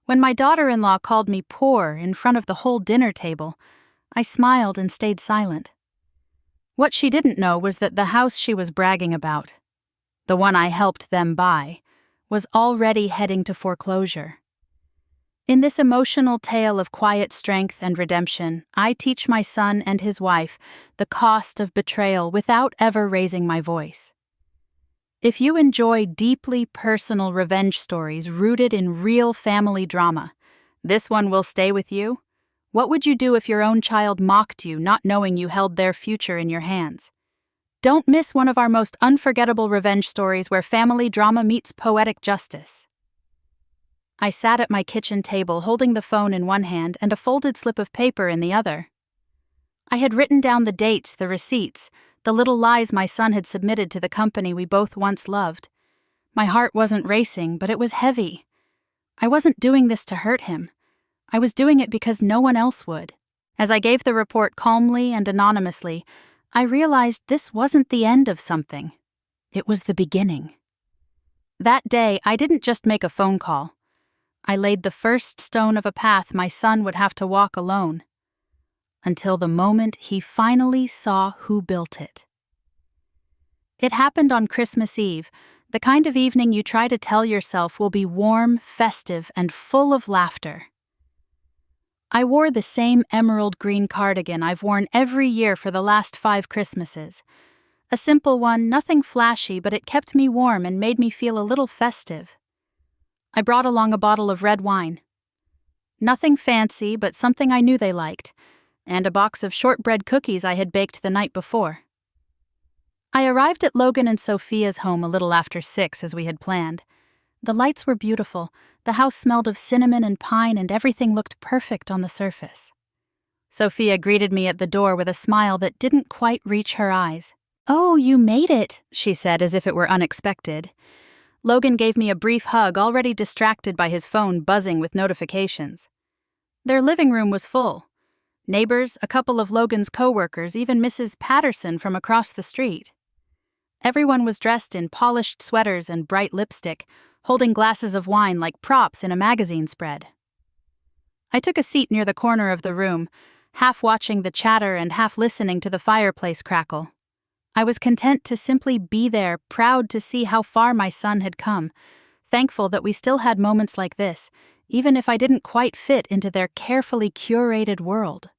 When my daughter-in-law called me poor in front of the whole dinner table, I smiled and stayed silent. What she didn't know was that the house she was bragging about, the one I helped them buy, was already heading to foreclosure. In this emotional tale of quiet strength and redemption, I teach my son and his wife the cost of betrayal without ever raising my voice. If you enjoy deeply personal revenge stories rooted in real family drama, this one will stay with you. What would you do if your own child mocked you, not knowing you held their future in your hands? Don't miss one of our most unforgettable revenge stories where family drama meets poetic justice. I sat at my kitchen table holding the phone in one hand and a folded slip of paper in the other. I had written down the dates, the receipts, the little lies my son had submitted to the company we both once loved. My heart wasn't racing, but it was heavy. I wasn't doing this to hurt him. I was doing it because no one else would. As I gave the report calmly and anonymously, I realized this wasn't the end of something. It was the beginning. That day, I didn't just make a phone call. I laid the first stone of a path my son would have to walk alone, until the moment he finally saw who built it. It happened on Christmas Eve, the kind of evening you try to tell yourself will be warm, festive, and full of laughter. I wore the same emerald green cardigan I've worn every year for the last 5 Christmases. A simple one, nothing flashy, but it kept me warm and made me feel a little festive. I brought along a bottle of red wine. Nothing fancy, but something I knew they liked, and a box of shortbread cookies I had baked the night before. I arrived at Logan and Sophia's home a little after 6 as we had planned. The lights were beautiful, the house smelled of cinnamon and pine, and everything looked perfect on the surface. Sophia greeted me at the door with a smile that didn't quite reach her eyes. "Oh, you made it," she said as if it were unexpected. Logan gave me a brief hug, already distracted by his phone buzzing with notifications. Their living room was full. Neighbors, a couple of Logan's co-workers, even Mrs. Patterson from across the street. Everyone was dressed in polished sweaters and bright lipstick, holding glasses of wine like props in a magazine spread. I took a seat near the corner of the room, half watching the chatter and half listening to the fireplace crackle. I was content to simply be there, proud to see how far my son had come, thankful that we still had moments like this, even if I didn't quite fit into their carefully curated world.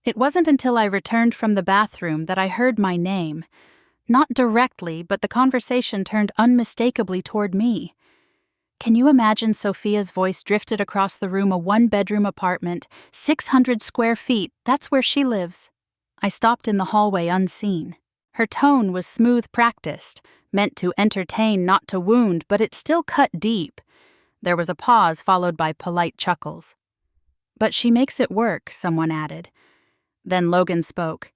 It wasn't until I returned from the bathroom that I heard my name. Not directly, but the conversation turned unmistakably toward me. Can you imagine Sophia's voice drifted across the room? A 1-bedroom apartment, 600 square feet, that's where she lives. I stopped in the hallway unseen. Her tone was smooth practiced, meant to entertain, not to wound, but it still cut deep. There was a pause followed by polite chuckles. "But she makes it work," someone added. Then Logan spoke.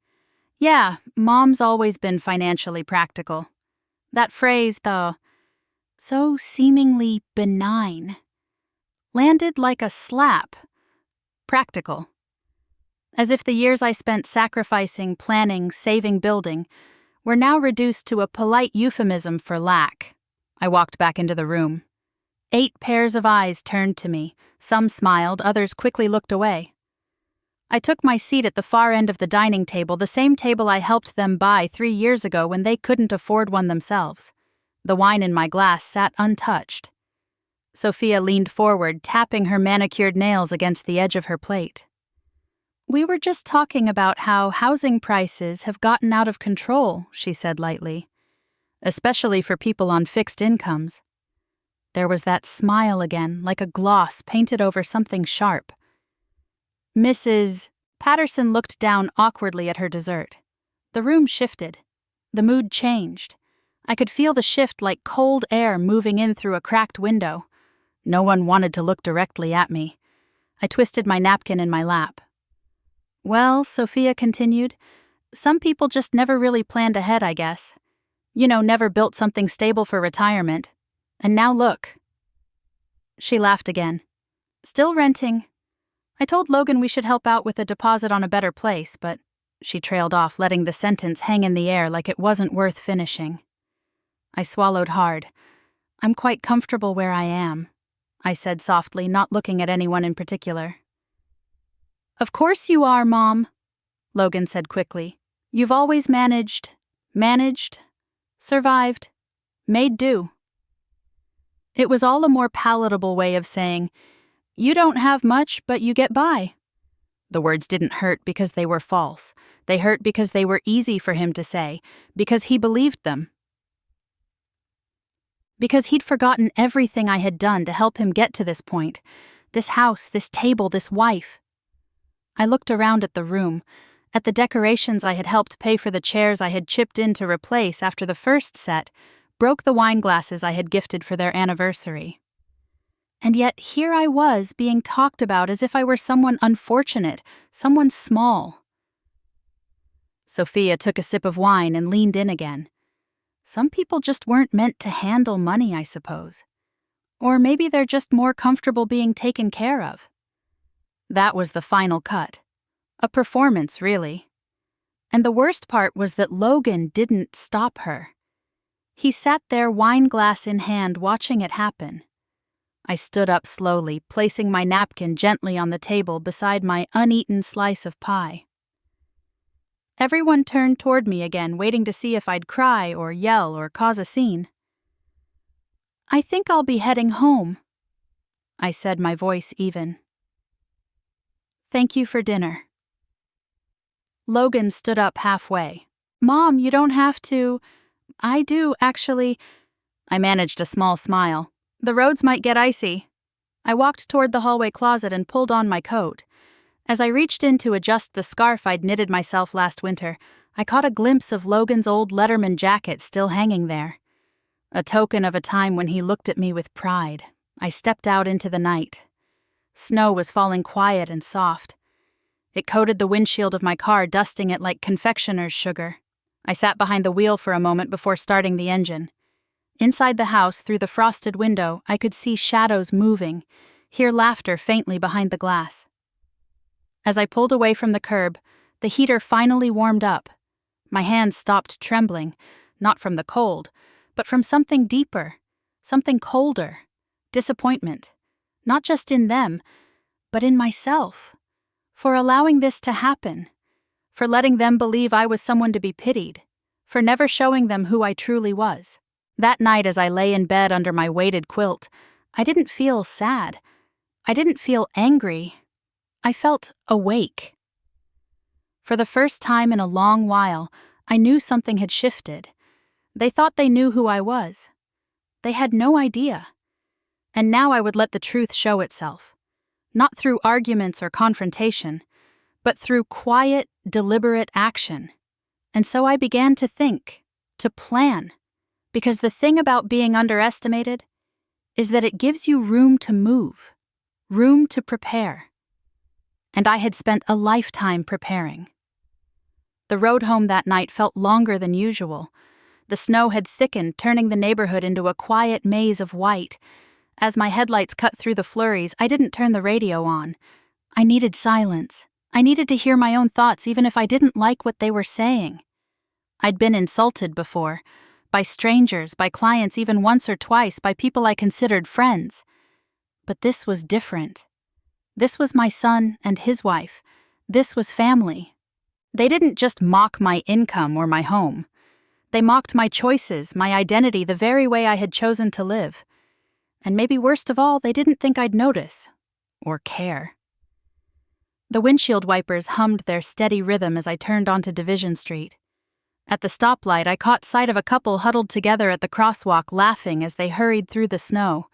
"Yeah, Mom's always been financially practical. That phrase, though, so seemingly benign, landed like a slap. Practical. As if the years I spent sacrificing, planning, saving, building were now reduced to a polite euphemism for lack." I walked back into the room. 8 pairs of eyes turned to me. Some smiled, others quickly looked away. I took my seat at the far end of the dining table, the same table I helped them buy 3 years ago when they couldn't afford one themselves. The wine in my glass sat untouched. Sophia leaned forward, tapping her manicured nails against the edge of her plate. "We were just talking about how housing prices have gotten out of control," she said lightly. "Especially for people on fixed incomes." There was that smile again, like a gloss painted over something sharp. Mrs. Patterson looked down awkwardly at her dessert. The room shifted. The mood changed. I could feel the shift like cold air moving in through a cracked window. No one wanted to look directly at me. I twisted my napkin in my lap. "Well," Sophia continued, "some people just never really planned ahead, I guess. Never built something stable for retirement. And now look." She laughed again. "Still renting. I told Logan we should help out with a deposit on a better place, but..." She trailed off, letting the sentence hang in the air like it wasn't worth finishing. I swallowed hard. I'm quite comfortable where I am. I said softly, not looking at anyone in particular. Of course you are, Mom, Logan said quickly. You've always managed, survived, made do. It was all a more palatable way of saying, you don't have much, but you get by. The words didn't hurt because they were false. They hurt because they were easy for him to say, because he believed them. Because he'd forgotten everything I had done to help him get to this point. This house, this table, this wife. I looked around at the room, at the decorations I had helped pay for the chairs I had chipped in to replace after the first set, broke the wine glasses I had gifted for their anniversary. And yet here I was being talked about as if I were someone unfortunate, someone small. Sophia took a sip of wine and leaned in again. Some people just weren't meant to handle money, I suppose. Or maybe they're just more comfortable being taken care of. That was the final cut. A performance, really. And the worst part was that Logan didn't stop her. He sat there, wine glass in hand, watching it happen. I stood up slowly, placing my napkin gently on the table beside my uneaten slice of pie. Everyone turned toward me again, waiting to see if I'd cry or yell or cause a scene. I think I'll be heading home, I said, my voice even. Thank you for dinner. Logan stood up halfway. Mom, you don't have to. I do, actually. I managed a small smile. The roads might get icy. I walked toward the hallway closet and pulled on my coat. As I reached in to adjust the scarf I'd knitted myself last winter, I caught a glimpse of Logan's old Letterman jacket still hanging there. A token of a time when he looked at me with pride. I stepped out into the night. Snow was falling quiet and soft. It coated the windshield of my car, dusting it like confectioner's sugar. I sat behind the wheel for a moment before starting the engine. Inside the house, through the frosted window, I could see shadows moving, hear laughter faintly behind the glass. As I pulled away from the curb, the heater finally warmed up. My hands stopped trembling, not from the cold, but from something deeper, something colder, disappointment, not just in them, but in myself, for allowing this to happen, for letting them believe I was someone to be pitied, for never showing them who I truly was. That night as I lay in bed under my weighted quilt, I didn't feel sad. I didn't feel angry. I felt awake. For the first time in a long while, I knew something had shifted. They thought they knew who I was. They had no idea. And now I would let the truth show itself. Not through arguments or confrontation, but through quiet, deliberate action. And so I began to think, to plan. Because the thing about being underestimated is that it gives you room to move, room to prepare. And I had spent a lifetime preparing. The road home that night felt longer than usual. The snow had thickened, turning the neighborhood into a quiet maze of white. As my headlights cut through the flurries, I didn't turn the radio on. I needed silence. I needed to hear my own thoughts even if I didn't like what they were saying. I'd been insulted before. By strangers, by clients even once or twice, by people I considered friends. But this was different. This was my son and his wife. This was family. They didn't just mock my income or my home. They mocked my choices, my identity, the very way I had chosen to live. And maybe worst of all, they didn't think I'd notice or care. The windshield wipers hummed their steady rhythm as I turned onto Division Street. At the stoplight, I caught sight of a couple huddled together at the crosswalk, laughing as they hurried through the snow.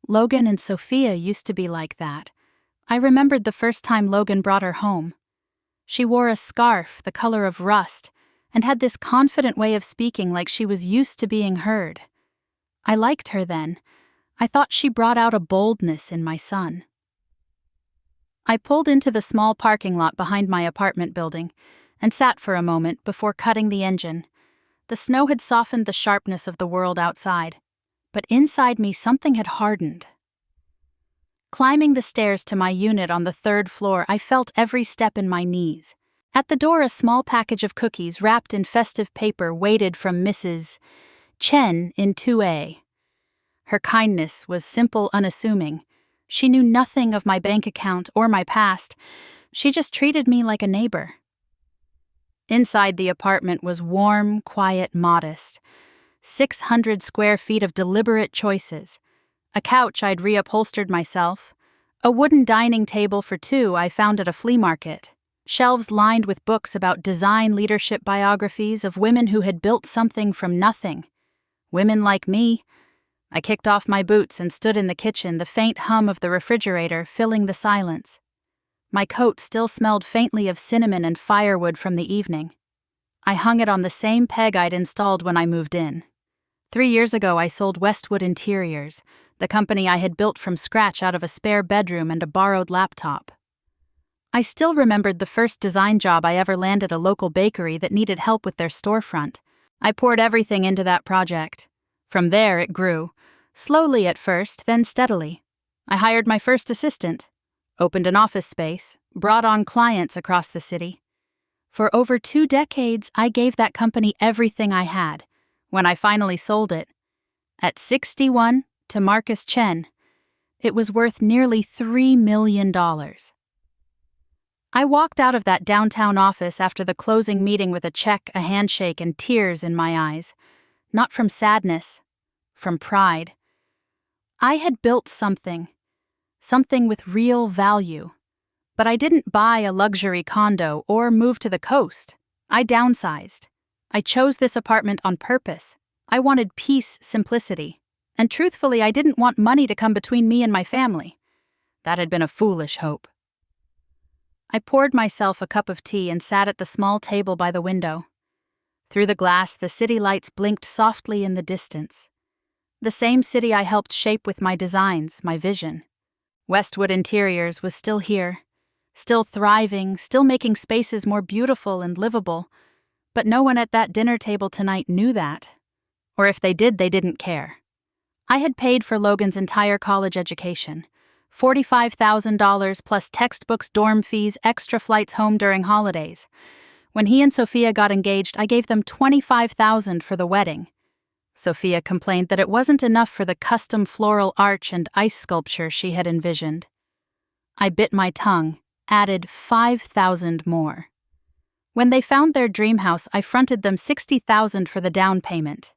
Logan and Sophia used to be like that. I remembered the first time Logan brought her home. She wore a scarf the color of rust and had this confident way of speaking like she was used to being heard. I liked her then. I thought she brought out a boldness in my son. I pulled into the small parking lot behind my apartment building and sat for a moment before cutting the engine. The snow had softened the sharpness of the world outside, but inside me something had hardened. Climbing the stairs to my unit on the 3rd floor, I felt every step in my knees. At the door, a small package of cookies wrapped in festive paper waited from Mrs. Chen in 2A. Her kindness was simple, unassuming. She knew nothing of my bank account or my past. She just treated me like a neighbor. Inside the apartment was warm, quiet, modest. 600 square feet of deliberate choices. A couch I'd reupholstered myself. A wooden dining table for two I found at a flea market. Shelves lined with books about design leadership biographies of women who had built something from nothing. Women like me. I kicked off my boots and stood in the kitchen, the faint hum of the refrigerator filling the silence. My coat still smelled faintly of cinnamon and firewood from the evening. I hung it on the same peg I'd installed when I moved in. 3 years ago, I sold Westwood Interiors, the company I had built from scratch out of a spare bedroom and a borrowed laptop. I still remembered the first design job I ever landed at a local bakery that needed help with their storefront. I poured everything into that project. From there, it grew. Slowly at first, then steadily. I hired my first assistant, opened an office space, brought on clients across the city. For over 2 decades, I gave that company everything I had. When I finally sold it, at 61 to Marcus Chen, it was worth nearly $3 million. I walked out of that downtown office after the closing meeting with a check, a handshake, and tears in my eyes. Not from sadness, from pride. I had built something with real value. But I didn't buy a luxury condo or move to the coast. I downsized. I chose this apartment on purpose. I wanted peace, simplicity. And truthfully, I didn't want money to come between me and my family. That had been a foolish hope. I poured myself a cup of tea and sat at the small table by the window. Through the glass, the city lights blinked softly in the distance. The same city I helped shape with my designs, my vision. Westwood Interiors was still here. Still thriving, still making spaces more beautiful and livable. But no one at that dinner table tonight knew that. Or if they did, they didn't care. I had paid for Logan's entire college education. $45,000 plus textbooks, dorm fees, extra flights home during holidays. When he and Sophia got engaged, I gave them $25,000 for the wedding. Sophia complained that it wasn't enough for the custom floral arch and ice sculpture she had envisioned. I bit my tongue, added $5,000 more. When they found their dream house, I fronted them $60,000 for the down payment.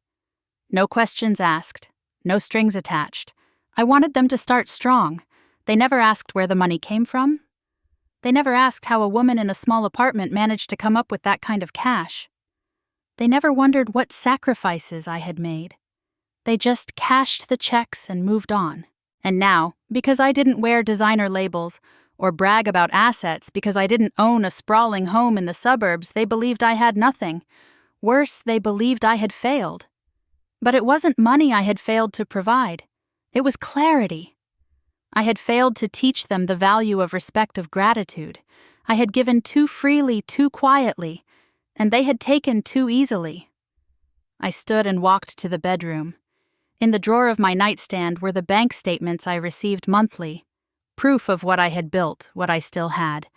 No questions asked, no strings attached. I wanted them to start strong. They never asked where the money came from. They never asked how a woman in a small apartment managed to come up with that kind of cash. They never wondered what sacrifices I had made. They just cashed the checks and moved on. And now, because I didn't wear designer labels or brag about assets because I didn't own a sprawling home in the suburbs, they believed I had nothing. Worse, they believed I had failed. But it wasn't money I had failed to provide. It was clarity. I had failed to teach them the value of respect, of gratitude. I had given too freely, too quietly, and they had taken too easily. I stood and walked to the bedroom. In the drawer of my nightstand were the bank statements I received monthly, proof of what I had built, what I still had.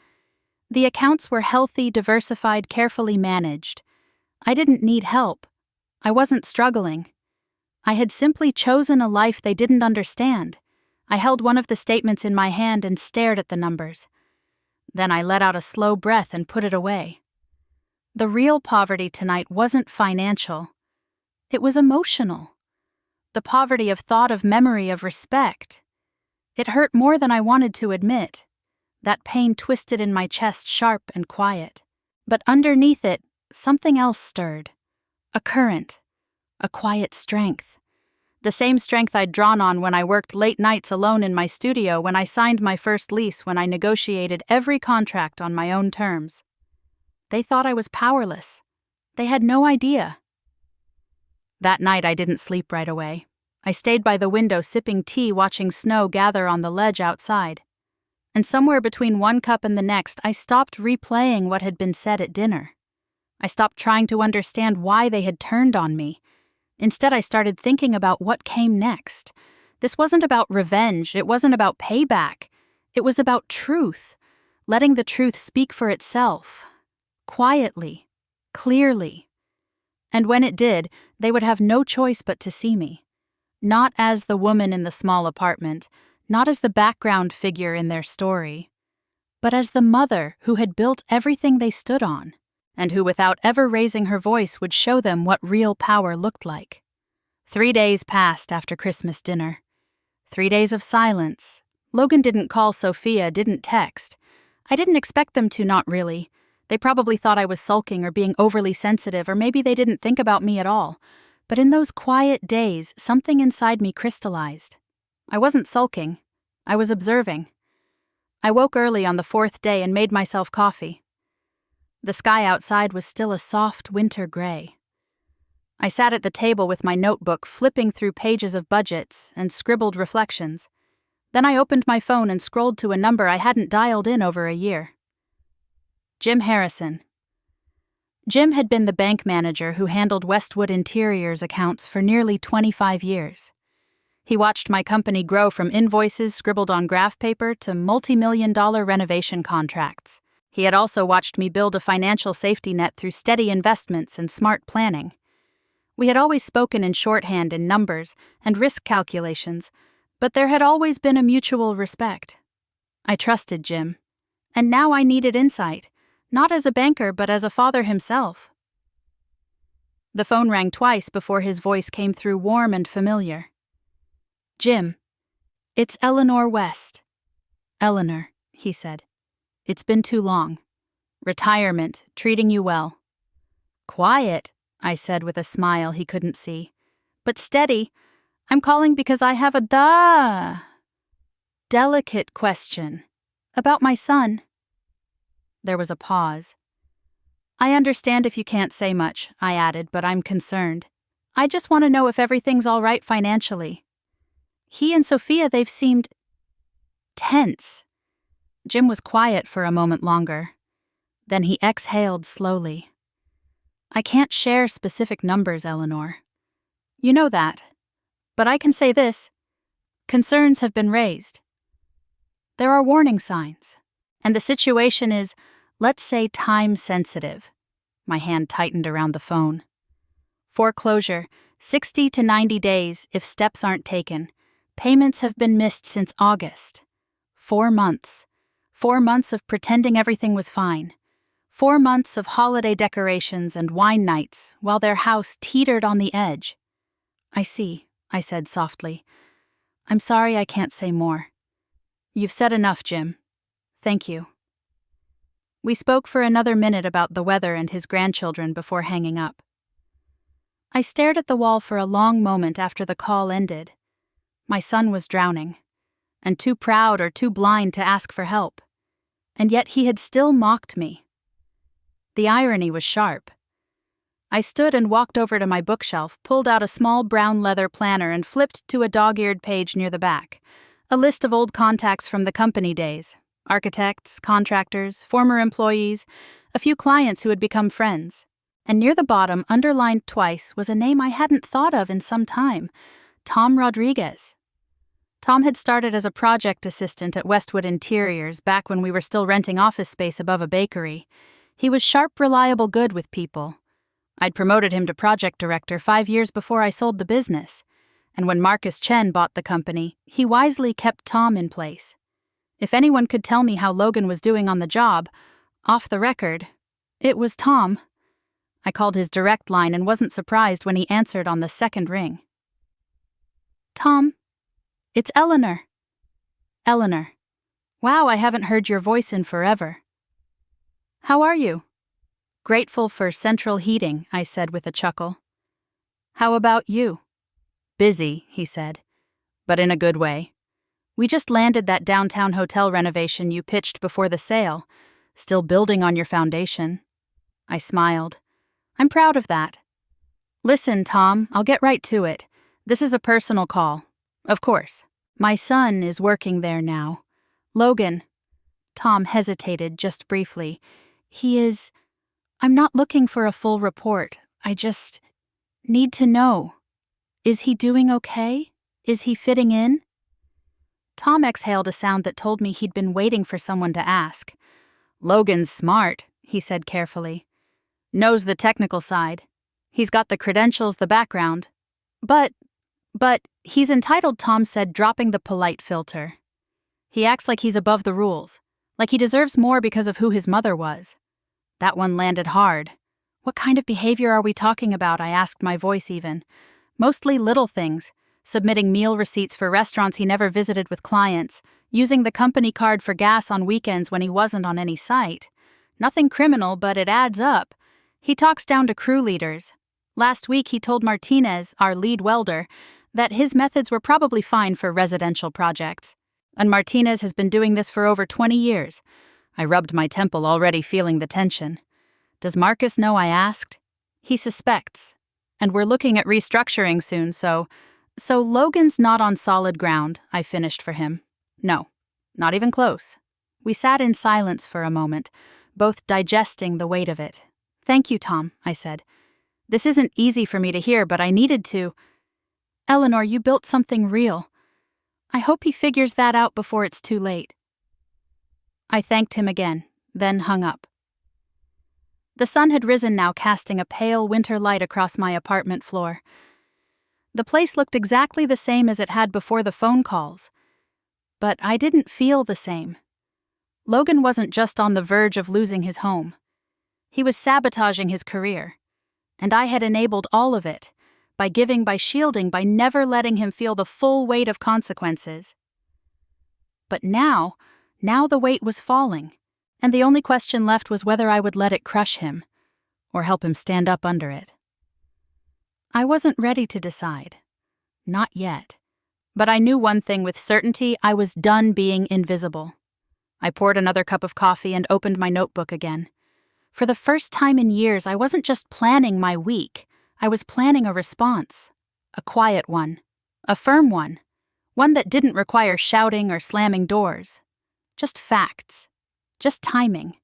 The accounts were healthy, diversified, carefully managed. I didn't need help. I wasn't struggling. I had simply chosen a life they didn't understand. I held one of the statements in my hand and stared at the numbers. Then I let out a slow breath and put it away. The real poverty tonight wasn't financial. It was emotional. The poverty of thought, of memory, of respect. It hurt more than I wanted to admit. That pain twisted in my chest, sharp and quiet. But underneath it, something else stirred. A current. A quiet strength. The same strength I'd drawn on when I worked late nights alone in my studio, when I signed my first lease, when I negotiated every contract on my own terms. They thought I was powerless. They had no idea. That night I didn't sleep right away. I stayed by the window sipping tea, watching snow gather on the ledge outside. And somewhere between one cup and the next, I stopped replaying what had been said at dinner. I stopped trying to understand why they had turned on me. Instead, I started thinking about what came next. This wasn't about revenge. It wasn't about payback. It was about truth, letting the truth speak for itself. Quietly, clearly. And when it did, they would have no choice but to see me. Not as the woman in the small apartment, not as the background figure in their story, but as the mother who had built everything they stood on, and who without ever raising her voice would show them what real power looked like. 3 days passed after Christmas dinner. 3 days of silence. Logan didn't call Sophia, didn't text. I didn't expect them to, not really. They probably thought I was sulking or being overly sensitive, or maybe they didn't think about me at all. But in those quiet days, something inside me crystallized. I wasn't sulking. I was observing. I woke early on the 4th day and made myself coffee. The sky outside was still a soft winter gray. I sat at the table with my notebook, flipping through pages of budgets and scribbled reflections. Then I opened my phone and scrolled to a number I hadn't dialed in over a year. Jim Harrison. Jim had been the bank manager who handled Westwood Interiors accounts for nearly 25 years. He watched my company grow from invoices scribbled on graph paper to multi-million-dollar renovation contracts. He had also watched me build a financial safety net through steady investments and smart planning. We had always spoken in shorthand in numbers and risk calculations, but there had always been a mutual respect. I trusted Jim, and now I needed insight, not as a banker but as a father himself. The phone rang twice before his voice came through warm and familiar. "Jim, it's Eleanor West." "Eleanor," he said. "It's been too long. Retirement, treating you well." "Quiet," I said with a smile he couldn't see. "But steady. I'm calling because I have a delicate question. About my son." There was a pause. "I understand if you can't say much," I added, "but I'm concerned. I just want to know if everything's all right financially. He and Sophia, they've seemed tense." Jim was quiet for a moment longer. Then he exhaled slowly. "I can't share specific numbers, Eleanor. You know that. But I can say this. Concerns have been raised. There are warning signs. And the situation is, let's say, time-sensitive." My hand tightened around the phone. "Foreclosure, 60 to 90 days if steps aren't taken. Payments have been missed since August. 4 months. 4 months of pretending everything was fine. 4 months of holiday decorations and wine nights while their house teetered on the edge." "I see," I said softly. "I'm sorry I can't say more." "You've said enough, Jim. Thank you." We spoke for another minute about the weather and his grandchildren before hanging up. I stared at the wall for a long moment after the call ended. My son was drowning, and too proud or too blind to ask for help. And yet he had still mocked me. The irony was sharp. I stood and walked over to my bookshelf, pulled out a small brown leather planner and flipped to a dog-eared page near the back. A list of old contacts from the company days. Architects, contractors, former employees, a few clients who had become friends. And near the bottom, underlined twice, was a name I hadn't thought of in some time. Tom Rodriguez. Tom had started as a project assistant at Westwood Interiors back when we were still renting office space above a bakery. He was sharp, reliable, good with people. I'd promoted him to project director 5 years before I sold the business. And when Marcus Chen bought the company, he wisely kept Tom in place. If anyone could tell me how Logan was doing on the job, off the record, it was Tom. I called his direct line and wasn't surprised when he answered on the second ring. "Tom, it's Eleanor." "Eleanor. Wow, I haven't heard your voice in forever." "How are you?" "Grateful for central heating," I said with a chuckle. "How about you?" "Busy," he said, "but in a good way. We just landed that downtown hotel renovation you pitched before the sale, still building on your foundation." I smiled. "I'm proud of that." "Listen, Tom, I'll get right to it. This is a personal call. Of course. My son is working there now. Logan." Tom hesitated just briefly. "He is... I'm not looking for a full report. I just need to know. Is he doing okay? Is he fitting in?" Tom exhaled a sound that told me he'd been waiting for someone to ask. "Logan's smart," he said carefully. "Knows the technical side. He's got the credentials, the background. But But he's entitled, Tom said, dropping the polite filter. He acts like he's above the rules, like he deserves more because of who his mother was. That one landed hard. What kind of behavior are we talking about? I asked, my voice even. Mostly little things, submitting meal receipts for restaurants he never visited with clients, using the company card for gas on weekends when he wasn't on any site. Nothing criminal, but it adds up. He talks down to crew leaders. Last week he told Martinez, our lead welder, that his methods were probably fine for residential projects. And Martinez has been doing this for over 20 years. I rubbed my temple, already feeling the tension. Does Marcus know? I asked. He suspects. And we're looking at restructuring soon, so Logan's not on solid ground, I finished for him. No, not even close. We sat in silence for a moment, both digesting the weight of it. Thank you, Tom, I said. This isn't easy for me to hear, but I needed to. Eleanor, you built something real. I hope he figures that out before it's too late. I thanked him again, then hung up. The sun had risen now, casting a pale winter light across my apartment floor. The place looked exactly the same as it had before the phone calls. But I didn't feel the same. Logan wasn't just on the verge of losing his home. He was sabotaging his career. And I had enabled all of it, by giving, by shielding, by never letting him feel the full weight of consequences. But now the weight was falling, and the only question left was whether I would let it crush him, or help him stand up under it. I wasn't ready to decide. Not yet. But I knew one thing with certainty: I was done being invisible. I poured another cup of coffee and opened my notebook again. For the first time in years, I wasn't just planning my week. I was planning a response. A quiet one. A firm one. One that didn't require shouting or slamming doors. Just facts. Just timing.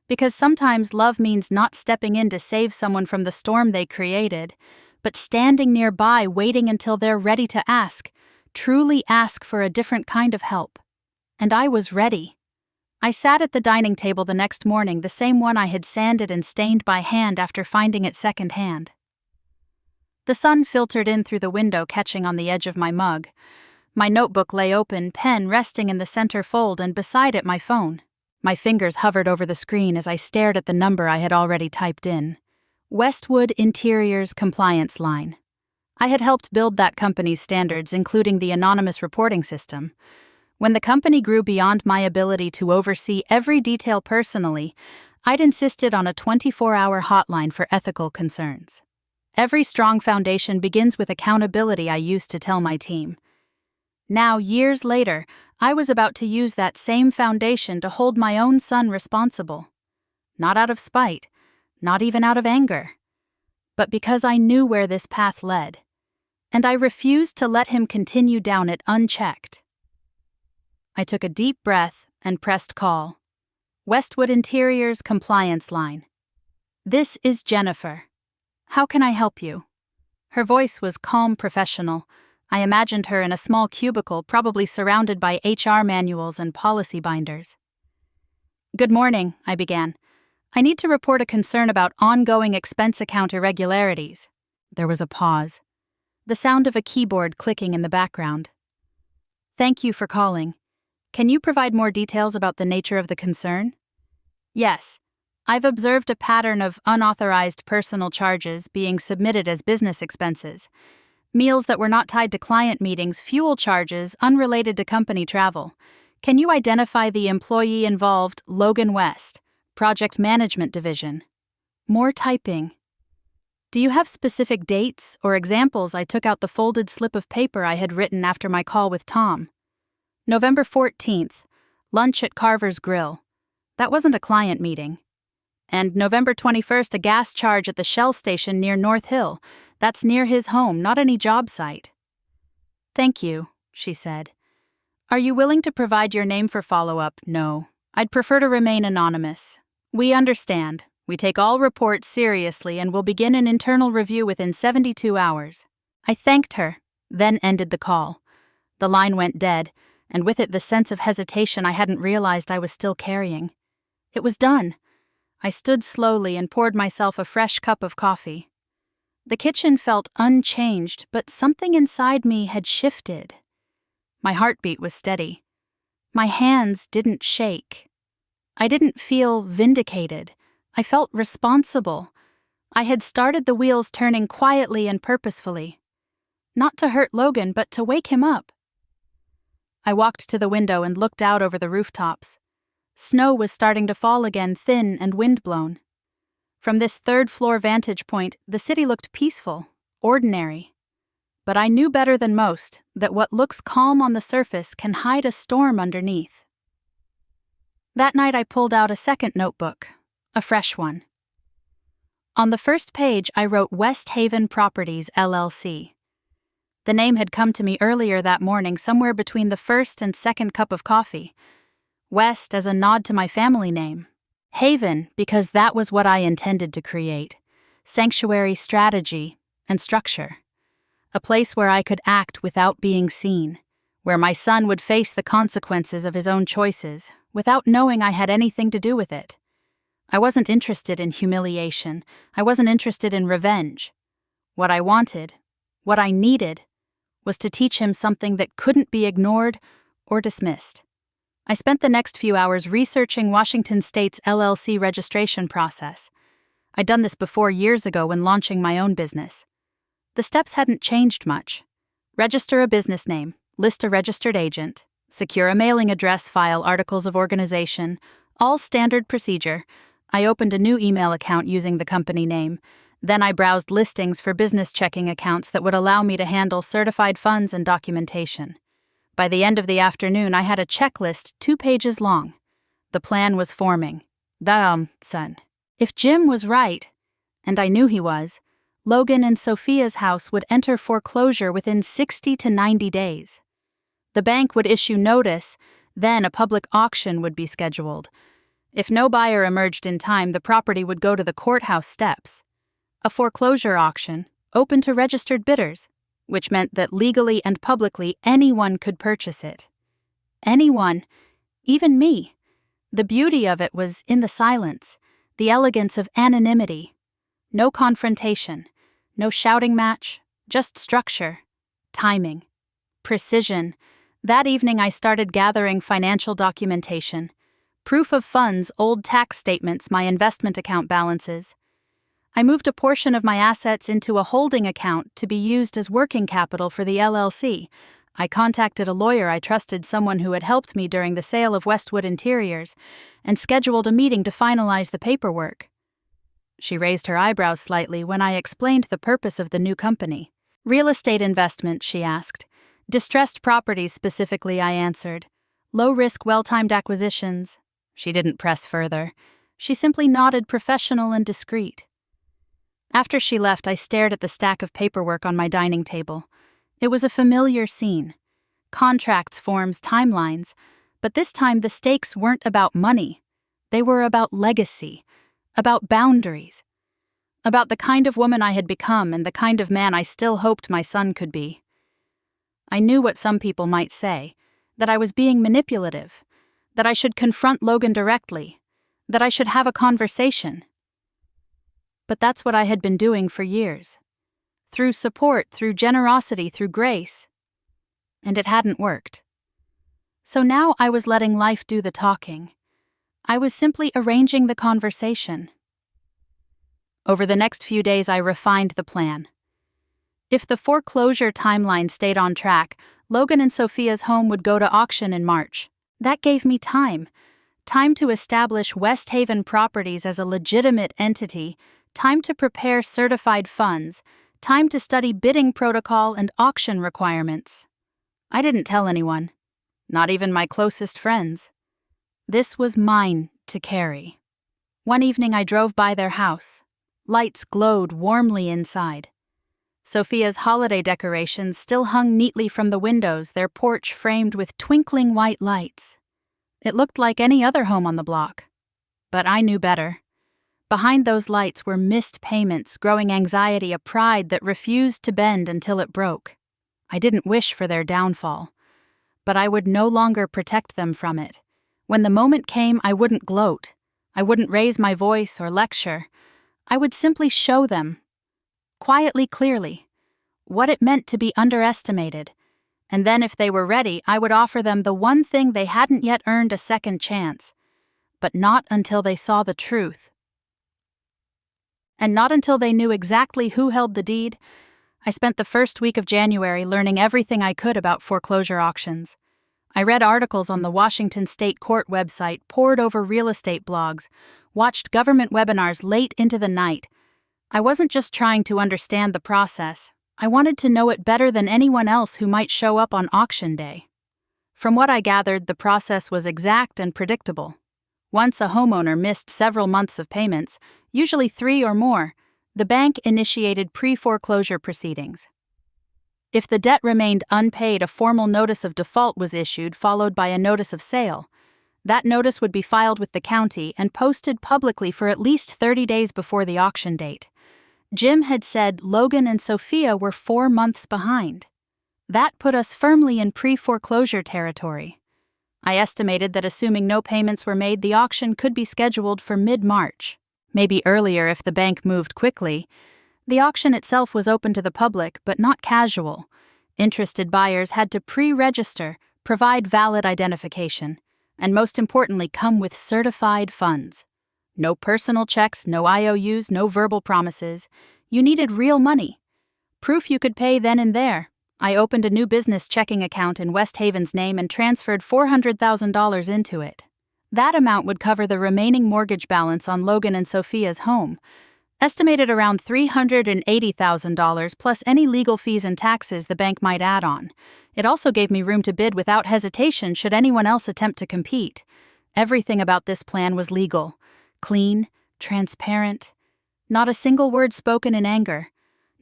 Because sometimes love means not stepping in to save someone from the storm they created, but standing nearby waiting until they're ready to ask, truly ask for a different kind of help. And I was ready. I sat at the dining table the next morning, the same one I had sanded and stained by hand after finding it secondhand. The sun filtered in through the window, catching on the edge of my mug. My notebook lay open, pen resting in the center fold, and beside it my phone. My fingers hovered over the screen as I stared at the number I had already typed in. Westwood Interiors Compliance Line. I had helped build that company's standards, including the anonymous reporting system. When the company grew beyond my ability to oversee every detail personally, I'd insisted on a 24-hour hotline for ethical concerns. Every strong foundation begins with accountability, I used to tell my team. Now, years later, I was about to use that same foundation to hold my own son responsible. Not out of spite, not even out of anger, but because I knew where this path led, and I refused to let him continue down it unchecked. I took a deep breath and pressed call. Westwood Interiors Compliance Line. This is Jennifer. How can I help you? Her voice was calm, professional. I imagined her in a small cubicle, probably surrounded by HR manuals and policy binders. Good morning, I began. I need to report a concern about ongoing expense account irregularities. There was a pause. The sound of a keyboard clicking in the background. Thank you for calling. Can you provide more details about the nature of the concern? Yes. I've observed a pattern of unauthorized personal charges being submitted as business expenses. Meals that were not tied to client meetings, fuel charges unrelated to company travel. Can you identify the employee involved? Logan West, Project Management Division. More typing. Do you have specific dates or examples? I took out the folded slip of paper I had written after my call with Tom. November 14th, lunch at Carver's Grill. That wasn't a client meeting. And November 21st, a gas charge at the Shell station near North Hill. That's near his home, not any job site. Thank you, she said. Are you willing to provide your name for follow-up? No. I'd prefer to remain anonymous. We understand. We take all reports seriously and will begin an internal review within 72 hours. I thanked her, then ended the call. The line went dead, and with it the sense of hesitation I hadn't realized I was still carrying. It was done. I stood slowly and poured myself a fresh cup of coffee. The kitchen felt unchanged, but something inside me had shifted. My heartbeat was steady. My hands didn't shake. I didn't feel vindicated. I felt responsible. I had started the wheels turning quietly and purposefully. Not to hurt Logan, but to wake him up. I walked to the window and looked out over the rooftops. Snow was starting to fall again, thin and windblown. From this third-floor vantage point, the city looked peaceful, ordinary. But I knew better than most that what looks calm on the surface can hide a storm underneath. That night I pulled out a second notebook, a fresh one. On the first page I wrote West Haven Properties, LLC. The name had come to me earlier that morning, somewhere between the first and second cup of coffee. West as a nod to my family name. Haven because that was what I intended to create. Sanctuary, strategy, and structure. A place where I could act without being seen, where my son would face the consequences of his own choices, without knowing I had anything to do with it. I wasn't interested in humiliation. I wasn't interested in revenge. What I wanted, what I needed, was to teach him something that couldn't be ignored or dismissed. I spent the next few hours researching Washington State's LLC registration process. I'd done this before years ago when launching my own business. The steps hadn't changed much. Register a business name, list a registered agent, secure a mailing address, file articles of organization, all standard procedure. I opened a new email account using the company name. Then I browsed listings for business checking accounts that would allow me to handle certified funds and documentation. By the end of the afternoon, I had a checklist 2 pages long. The plan was forming. Son. If Jim was right, and I knew he was, Logan and Sophia's house would enter foreclosure within 60 to 90 days. The bank would issue notice, then a public auction would be scheduled. If no buyer emerged in time, the property would go to the courthouse steps. A foreclosure auction, open to registered bidders, which meant that legally and publicly anyone could purchase it. Anyone, even me. The beauty of it was in the silence, the elegance of anonymity. No confrontation, no shouting match, just structure, timing, precision. That evening I started gathering financial documentation, proof of funds, old tax statements, my investment account balances. I moved a portion of my assets into a holding account to be used as working capital for the LLC. I contacted a lawyer I trusted, someone who had helped me during the sale of Westwood Interiors, and scheduled a meeting to finalize the paperwork. She raised her eyebrows slightly when I explained the purpose of the new company. Real estate investment, she asked. Distressed properties specifically, I answered. Low-risk, well-timed acquisitions. She didn't press further. She simply nodded, professional and discreet. After she left, I stared at the stack of paperwork on my dining table. It was a familiar scene. Contracts, forms, timelines. But this time the stakes weren't about money. They were about legacy, about boundaries, about the kind of woman I had become and the kind of man I still hoped my son could be. I knew what some people might say, that I was being manipulative, that I should confront Logan directly, that I should have a conversation. But that's what I had been doing for years. Through support, through generosity, through grace. And it hadn't worked. So now I was letting life do the talking. I was simply arranging the conversation. Over the next few days, I refined the plan. If the foreclosure timeline stayed on track, Logan and Sophia's home would go to auction in March. That gave me time. Time to establish West Haven Properties as a legitimate entity, time to prepare certified funds, time to study bidding protocol and auction requirements. I didn't tell anyone, not even my closest friends. This was mine to carry. One evening I drove by their house. Lights glowed warmly inside. Sophia's holiday decorations still hung neatly from the windows, their porch framed with twinkling white lights. It looked like any other home on the block. But I knew better. Behind those lights were missed payments, growing anxiety, a pride that refused to bend until it broke. I didn't wish for their downfall, but I would no longer protect them from it. When the moment came, I wouldn't gloat. I wouldn't raise my voice or lecture. I would simply show them. quietly, clearly, what it meant to be underestimated, and then if they were ready, I would offer them the one thing they hadn't yet earned a second chance, but not until they saw the truth. And not until they knew exactly who held the deed. I spent the first week of January learning everything I could about foreclosure auctions. I read articles on the Washington State Court website, pored over real estate blogs, watched government webinars late into the night. I wasn't just trying to understand the process. I wanted to know it better than anyone else who might show up on auction day. From what I gathered, the process was exact and predictable. Once a homeowner missed several months of payments, usually 3 or more, the bank initiated pre-foreclosure proceedings. If the debt remained unpaid, a formal notice of default was issued, followed by a notice of sale. That notice would be filed with the county and posted publicly for at least 30 days before the auction date. Jim had said Logan and Sophia were 4 months behind. That put us firmly in pre-foreclosure territory. I estimated that assuming no payments were made, the auction could be scheduled for mid-March, maybe earlier if the bank moved quickly. The auction itself was open to the public, but not casual. Interested buyers had to pre-register, provide valid identification, and most importantly, come with certified funds. No personal checks, no IOUs, no verbal promises. You needed real money. Proof you could pay then and there. I opened a new business checking account in West Haven's name and transferred $400,000 into it. That amount would cover the remaining mortgage balance on Logan and Sophia's home, estimated around $380,000 plus any legal fees and taxes the bank might add on. It also gave me room to bid without hesitation should anyone else attempt to compete. Everything about this plan was legal, clean, transparent. Not a single word spoken in anger.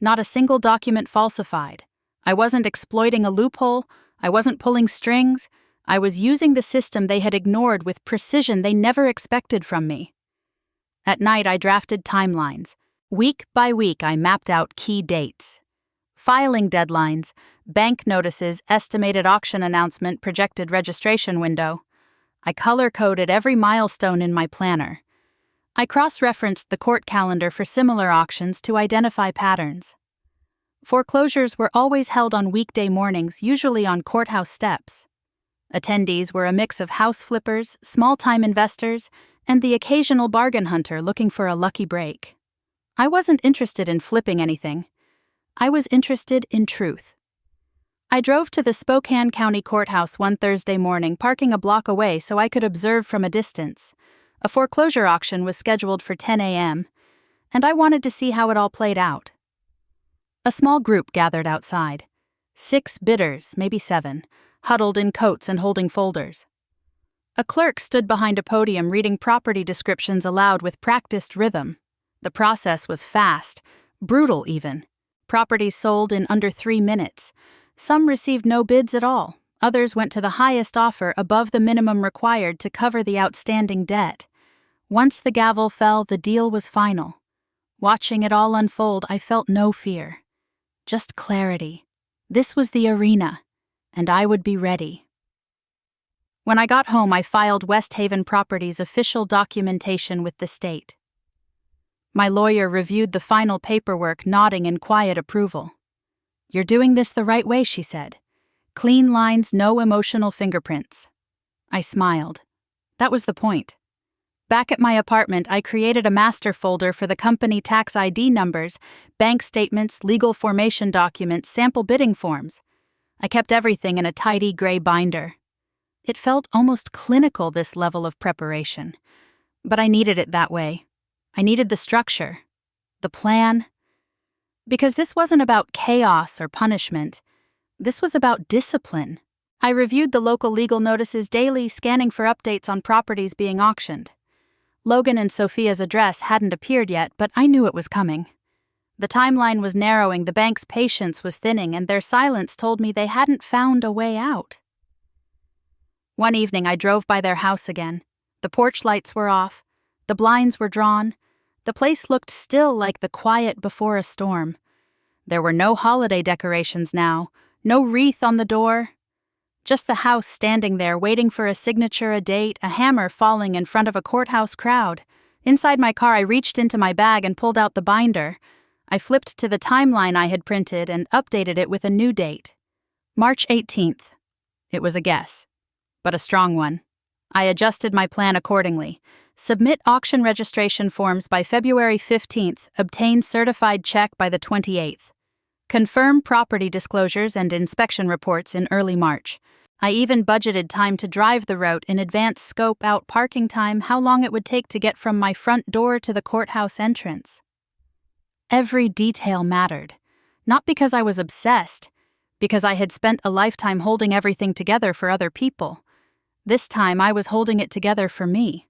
Not a single document falsified. I wasn't exploiting a loophole. I wasn't pulling strings. I was using the system they had ignored with precision they never expected from me. At night, I drafted timelines. Week by week, I mapped out key dates. Filing deadlines, bank notices, estimated auction announcement, projected registration window. I color-coded every milestone in my planner. I cross-referenced the court calendar for similar auctions to identify patterns. Foreclosures were always held on weekday mornings, usually on courthouse steps. Attendees were a mix of house flippers, small-time investors, and the occasional bargain hunter looking for a lucky break. I wasn't interested in flipping anything. I was interested in truth. I drove to the Spokane County Courthouse one Thursday morning, parking a block away so I could observe from a distance. A foreclosure auction was scheduled for 10 a.m., and I wanted to see how it all played out. A small group gathered outside. 6 bidders, maybe 7, huddled in coats and holding folders. A clerk stood behind a podium reading property descriptions aloud with practiced rhythm. The process was fast, brutal even. Properties sold in under 3 minutes. Some received no bids at all. Others went to the highest offer above the minimum required to cover the outstanding debt. Once the gavel fell, the deal was final. Watching it all unfold, I felt no fear. Just clarity. This was the arena, and I would be ready. When I got home, I filed West Haven Properties' official documentation with the state. My lawyer reviewed the final paperwork, nodding in quiet approval. "You're doing this the right way," she said. "Clean lines, no emotional fingerprints." I smiled. That was the point. Back at my apartment, I created a master folder for the company tax ID numbers, bank statements, legal formation documents, sample bidding forms. I kept everything in a tidy gray binder. It felt almost clinical, this level of preparation. But I needed it that way. I needed the structure, the plan. Because this wasn't about chaos or punishment. This was about discipline. I reviewed the local legal notices daily, scanning for updates on properties being auctioned. Logan and Sophia's address hadn't appeared yet, but I knew it was coming. The timeline was narrowing, the bank's patience was thinning, and their silence told me they hadn't found a way out. One evening, I drove by their house again. The porch lights were off. The blinds were drawn. The place looked still, like the quiet before a storm. There were no holiday decorations now, no wreath on the door. Just the house standing there, waiting for a signature, a date, a hammer falling in front of a courthouse crowd. Inside my car, I reached into my bag and pulled out the binder. I flipped to the timeline I had printed and updated it with a new date. March 18th. It was a guess, but a strong one. I adjusted my plan accordingly. Submit auction registration forms by February 15th, obtain certified check by the 28th. Confirm property disclosures and inspection reports in early March. I even budgeted time to drive the route in advance, scope out parking time, how long it would take to get from my front door to the courthouse entrance. Every detail mattered, not because I was obsessed, because I had spent a lifetime holding everything together for other people. This time I was holding it together for me.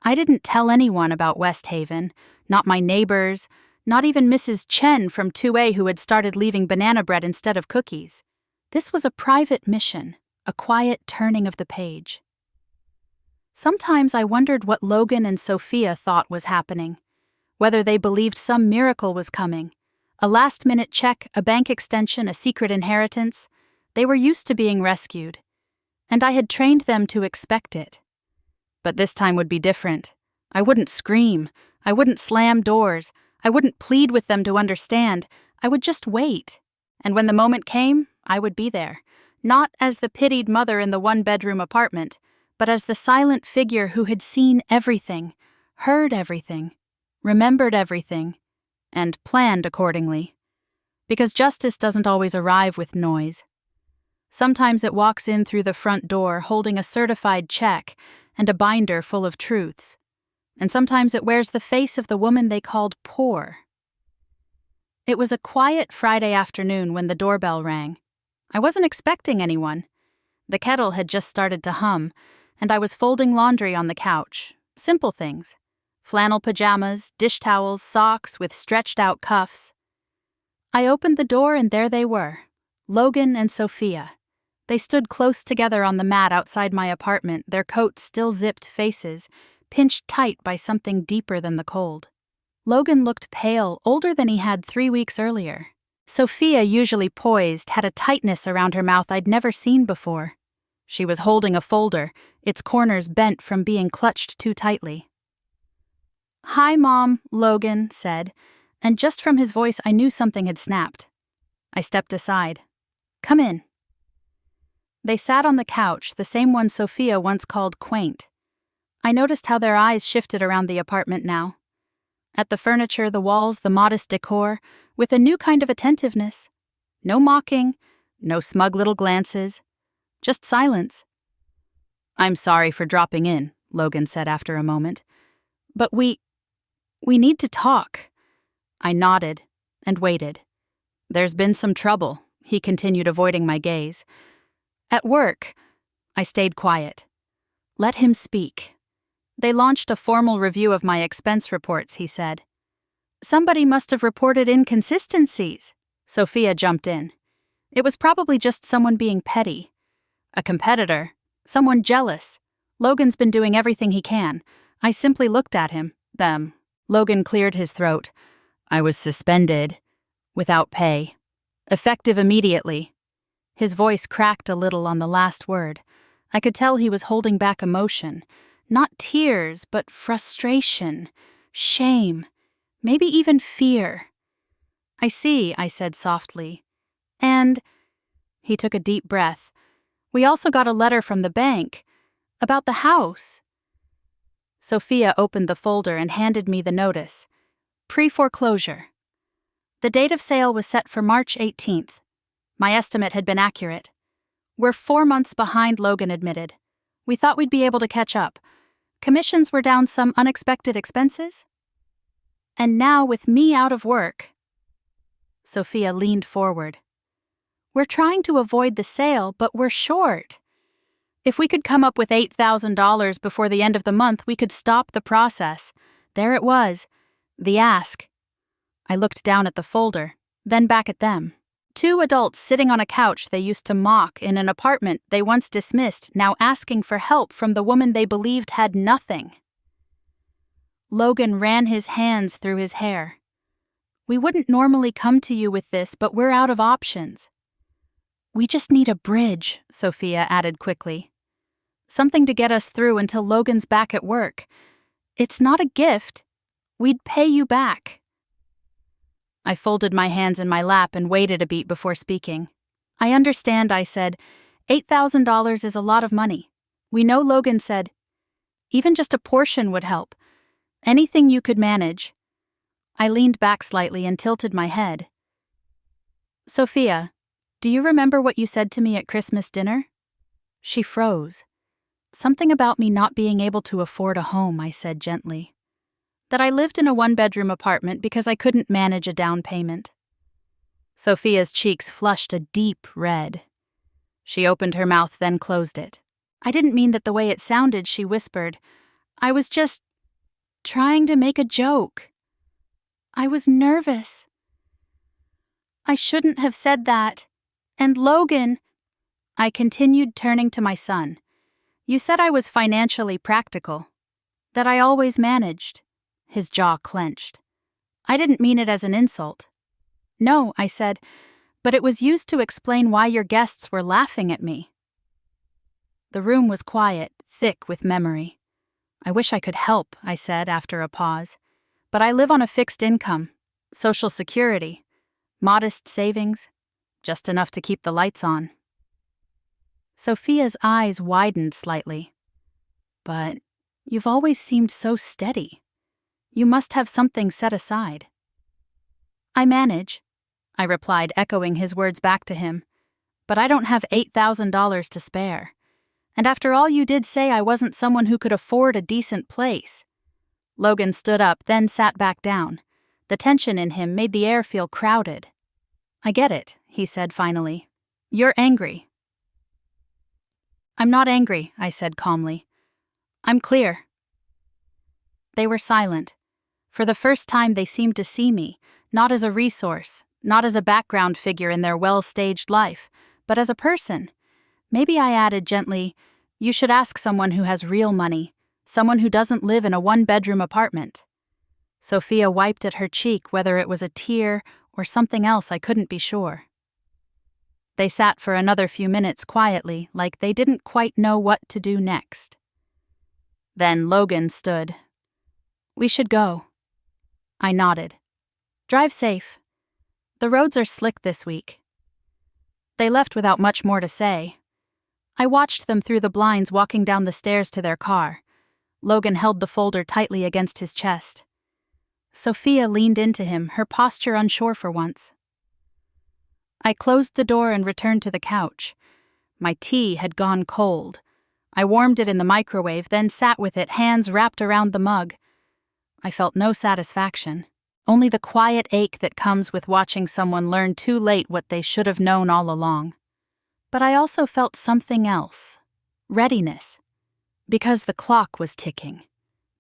I didn't tell anyone about West Haven, not my neighbors, not even Mrs. Chen from 2A who had started leaving banana bread instead of cookies. This was a private mission, a quiet turning of the page. Sometimes I wondered what Logan and Sophia thought was happening, whether they believed some miracle was coming. A last-minute check, a bank extension, a secret inheritance. They were used to being rescued, and I had trained them to expect it. But this time would be different. I wouldn't scream. I wouldn't slam doors. I wouldn't plead with them to understand. I would just wait. And when the moment came, I would be there. Not as the pitied mother in the one-bedroom apartment, but as the silent figure who had seen everything, heard everything, remembered everything, and planned accordingly. Because justice doesn't always arrive with noise. Sometimes it walks in through the front door holding a certified check and a binder full of truths. And sometimes it wears the face of the woman they called poor. It was a quiet Friday afternoon when the doorbell rang. I wasn't expecting anyone. The kettle had just started to hum, and I was folding laundry on the couch. Simple things. Flannel pajamas, dish towels, socks with stretched-out cuffs. I opened the door and there they were, Logan and Sophia. They stood close together on the mat outside my apartment, their coats still zipped faces, pinched tight by something deeper than the cold. Logan looked pale, older than he had 3 weeks earlier. Sophia, usually poised, had a tightness around her mouth I'd never seen before. She was holding a folder, its corners bent from being clutched too tightly. "Hi, Mom," Logan said, and just from his voice I knew something had snapped. I stepped aside. "Come in." They sat on the couch, the same one Sophia once called quaint. I noticed how their eyes shifted around the apartment now. At the furniture, the walls, the modest decor, with a new kind of attentiveness. No mocking, no smug little glances, just silence. "I'm sorry for dropping in," Logan said after a moment. "But we need to talk." I nodded and waited. "There's been some trouble," he continued, avoiding my gaze. "At work." I stayed quiet. Let him speak. "They launched a formal review of my expense reports," he said. "Somebody must have reported inconsistencies." Sophia jumped in. "It was probably just someone being petty. A competitor. Someone jealous. Logan's been doing everything he can. I simply looked at him. Them." Logan cleared his throat. "I was suspended. Without pay. Effective immediately." His voice cracked a little on the last word. I could tell he was holding back emotion. Not tears, but frustration, shame, maybe even fear. "I see," I said softly. "And—" He took a deep breath. "We also got a letter from the bank. About the house." Sophia opened the folder and handed me the notice. Pre-foreclosure. The date of sale was set for March 18th. My estimate had been accurate. "We're 4 months behind," Logan admitted. "We thought we'd be able to catch up. Commissions were down, some unexpected expenses. And now, with me out of work..." Sophia leaned forward. "We're trying to avoid the sale, but we're short. If we could come up with $8,000 before the end of the month, we could stop the process." There it was, the ask. I looked down at the folder, then back at them. 2 adults sitting on a couch they used to mock in an apartment they once dismissed, now asking for help from the woman they believed had nothing. Logan ran his hands through his hair. "We wouldn't normally come to you with this, but we're out of options." "We just need a bridge," Sophia added quickly. "Something to get us through until Logan's back at work. It's not a gift. We'd pay you back." I folded my hands in my lap and waited a beat before speaking. I understand, I said. $8,000 is a lot of money. We know Logan said, even just a portion would help. Anything you could manage. I leaned back slightly and tilted my head. Sophia, do you remember what you said to me at Christmas dinner? She froze. Something about me not being able to afford a home, I said gently. That I lived in a one-bedroom apartment because I couldn't manage a down payment. Sophia's cheeks flushed a deep red. She opened her mouth, then closed it. I didn't mean that the way it sounded, she whispered. I was just trying to make a joke. I was nervous. I shouldn't have said that. And Logan, I continued, turning to my son. You said I was financially practical. That I always managed. His jaw clenched. I didn't mean it as an insult. No, I said, but it was used to explain why your guests were laughing at me. The room was quiet, thick with memory. I wish I could help, I said after a pause. But I live on a fixed income, Social Security, modest savings, just enough to keep the lights on. Sophia's eyes widened slightly. But you've always seemed so steady. You must have something set aside. I manage, I replied, echoing his words back to him. But I don't have $8,000 to spare. And after all, you did say I wasn't someone who could afford a decent place. Logan stood up, then sat back down. The tension in him made the air feel crowded. I get it, he said finally. You're angry. I'm not angry, I said calmly. I'm clear. They were silent. For the first time, they seemed to see me, not as a resource, not as a background figure in their well-staged life, but as a person. Maybe I added gently, you should ask someone who has real money, someone who doesn't live in a one-bedroom apartment. Sophia wiped at her cheek, whether it was a tear or something else I couldn't be sure. They sat for another few minutes quietly, like they didn't quite know what to do next. Then Logan stood. We should go. I nodded. Drive safe. The roads are slick this week. They left without much more to say. I watched them through the blinds walking down the stairs to their car. Logan held the folder tightly against his chest. Sophia leaned into him, her posture unsure for once. I closed the door and returned to the couch. My tea had gone cold. I warmed it in the microwave, then sat with it, hands wrapped around the mug. I felt no satisfaction, only the quiet ache that comes with watching someone learn too late what they should have known all along. But I also felt something else, readiness, because the clock was ticking.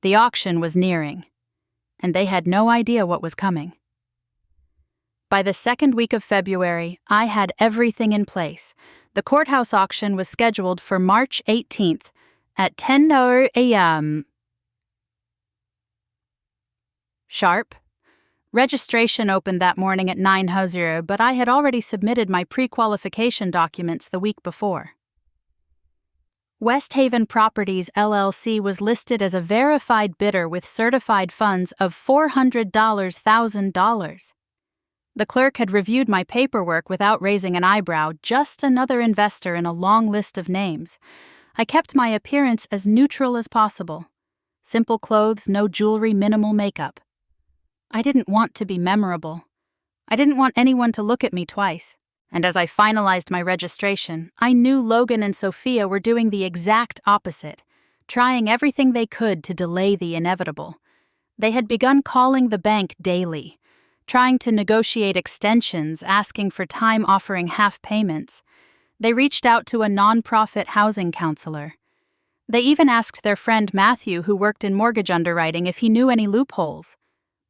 The auction was nearing, and they had no idea what was coming. By the second week of February, I had everything in place. The courthouse auction was scheduled for March 18th at 10 a.m. sharp. Registration opened that morning at 9:00, but I had already submitted my pre-qualification documents the week before. West Haven Properties, LLC was listed as a verified bidder with certified funds of $400,000. The clerk had reviewed my paperwork without raising an eyebrow, just another investor in a long list of names. I kept my appearance as neutral as possible. Simple clothes, no jewelry, minimal makeup. I didn't want to be memorable. I didn't want anyone to look at me twice. And as I finalized my registration, I knew Logan and Sophia were doing the exact opposite, trying everything they could to delay the inevitable. They had begun calling the bank daily, trying to negotiate extensions, asking for time, offering half payments. They reached out to a nonprofit housing counselor. They even asked their friend Matthew, who worked in mortgage underwriting, if he knew any loopholes.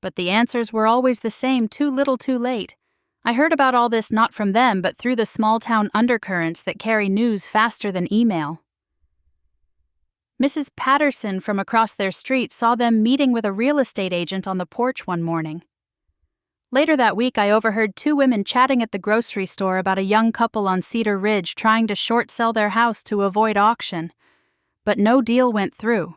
But the answers were always the same, too little too late. I heard about all this not from them, but through the small-town undercurrents that carry news faster than email. Mrs. Patterson from across their street saw them meeting with a real estate agent on the porch one morning. Later that week, I overheard two women chatting at the grocery store about a young couple on Cedar Ridge trying to short-sell their house to avoid auction. But no deal went through,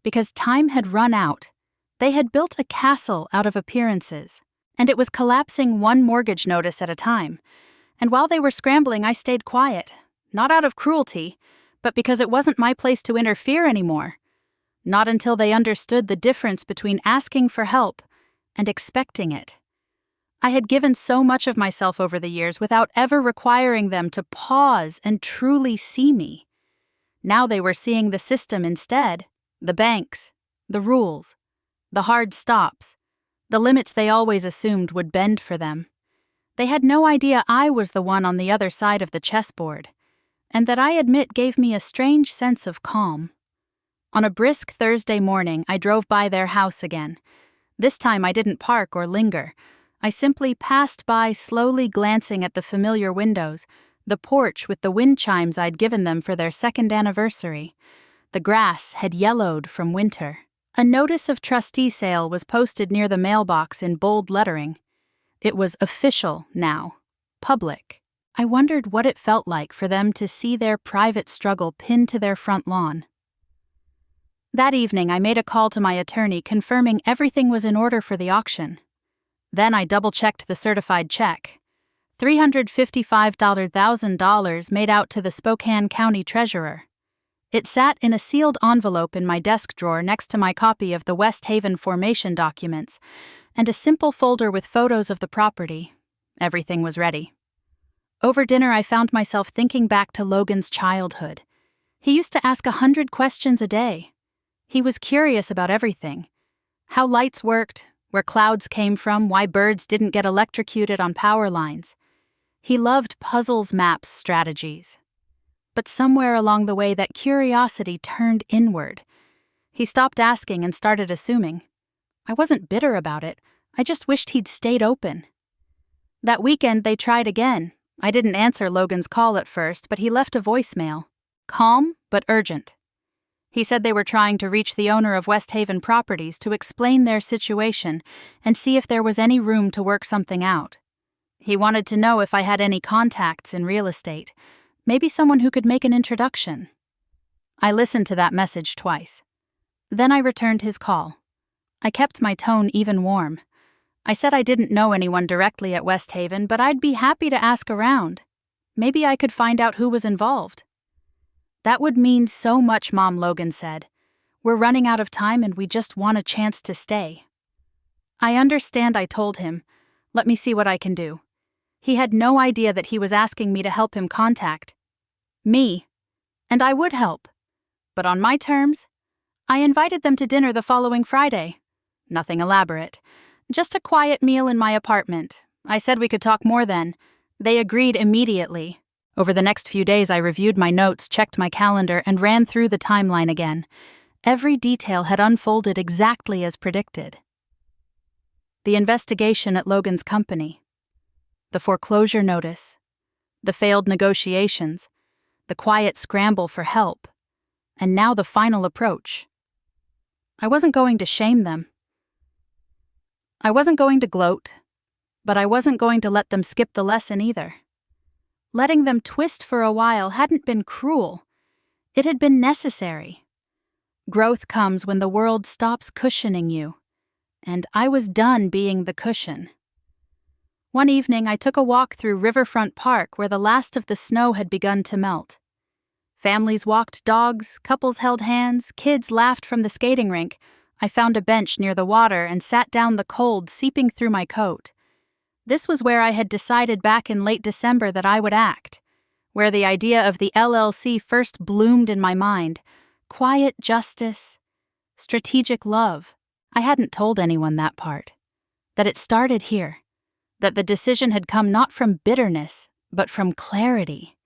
because time had run out. They had built a castle out of appearances. And it was collapsing one mortgage notice at a time. And while they were scrambling, I stayed quiet, not out of cruelty, but because it wasn't my place to interfere anymore. Not until they understood the difference between asking for help and expecting it. I had given so much of myself over the years without ever requiring them to pause and truly see me. Now they were seeing the system instead, the banks, the rules, the hard stops, the limits they always assumed would bend for them. They had no idea I was the one on the other side of the chessboard, and that I admit gave me a strange sense of calm. On a brisk Thursday morning, I drove by their house again. This time I didn't park or linger. I simply passed by, slowly glancing at the familiar windows, the porch with the wind chimes I'd given them for their second anniversary. The grass had yellowed from winter. A notice of trustee sale was posted near the mailbox in bold lettering. It was official now, public. I wondered what it felt like for them to see their private struggle pinned to their front lawn. That evening, I made a call to my attorney confirming everything was in order for the auction. Then I double-checked the certified check. $355,000 made out to the Spokane County Treasurer. It sat in a sealed envelope in my desk drawer next to my copy of the West Haven formation documents, and a simple folder with photos of the property. Everything was ready. Over dinner, I found myself thinking back to Logan's childhood. He used to ask 100 questions a day. He was curious about everything. How lights worked, where clouds came from, why birds didn't get electrocuted on power lines. He loved puzzles, maps, strategies. But somewhere along the way, that curiosity turned inward. He stopped asking and started assuming. I wasn't bitter about it. I just wished he'd stayed open. That weekend, they tried again. I didn't answer Logan's call at first, but he left a voicemail. Calm, but urgent. He said they were trying to reach the owner of West Haven Properties to explain their situation and see if there was any room to work something out. He wanted to know if I had any contacts in real estate, maybe someone who could make an introduction. I listened to that message twice. Then I returned his call. I kept my tone even warm. I said I didn't know anyone directly at West Haven, but I'd be happy to ask around. Maybe I could find out who was involved. That would mean so much, Mom, Logan said. We're running out of time and we just want a chance to stay. I understand, I told him. Let me see what I can do. He had no idea that he was asking me to help him contact me, and I would help. But on my terms, I invited them to dinner the following Friday. Nothing elaborate. Just a quiet meal in my apartment. I said we could talk more then. They agreed immediately. Over the next few days, I reviewed my notes, checked my calendar, and ran through the timeline again. Every detail had unfolded exactly as predicted. The investigation at Logan's company, the foreclosure notice, the failed negotiations, the quiet scramble for help, and now the final approach. I wasn't going to shame them. I wasn't going to gloat, but I wasn't going to let them skip the lesson either. Letting them twist for a while hadn't been cruel. It had been necessary. Growth comes when the world stops cushioning you, and I was done being the cushion. One evening, I took a walk through Riverfront Park where the last of the snow had begun to melt. Families walked dogs, couples held hands, kids laughed from the skating rink. I found a bench near the water and sat down, the cold seeping through my coat. This was where I had decided back in late December that I would act, where the idea of the LLC first bloomed in my mind. Quiet justice, strategic love. I hadn't told anyone that part. That it started here. That the decision had come not from bitterness, but from clarity.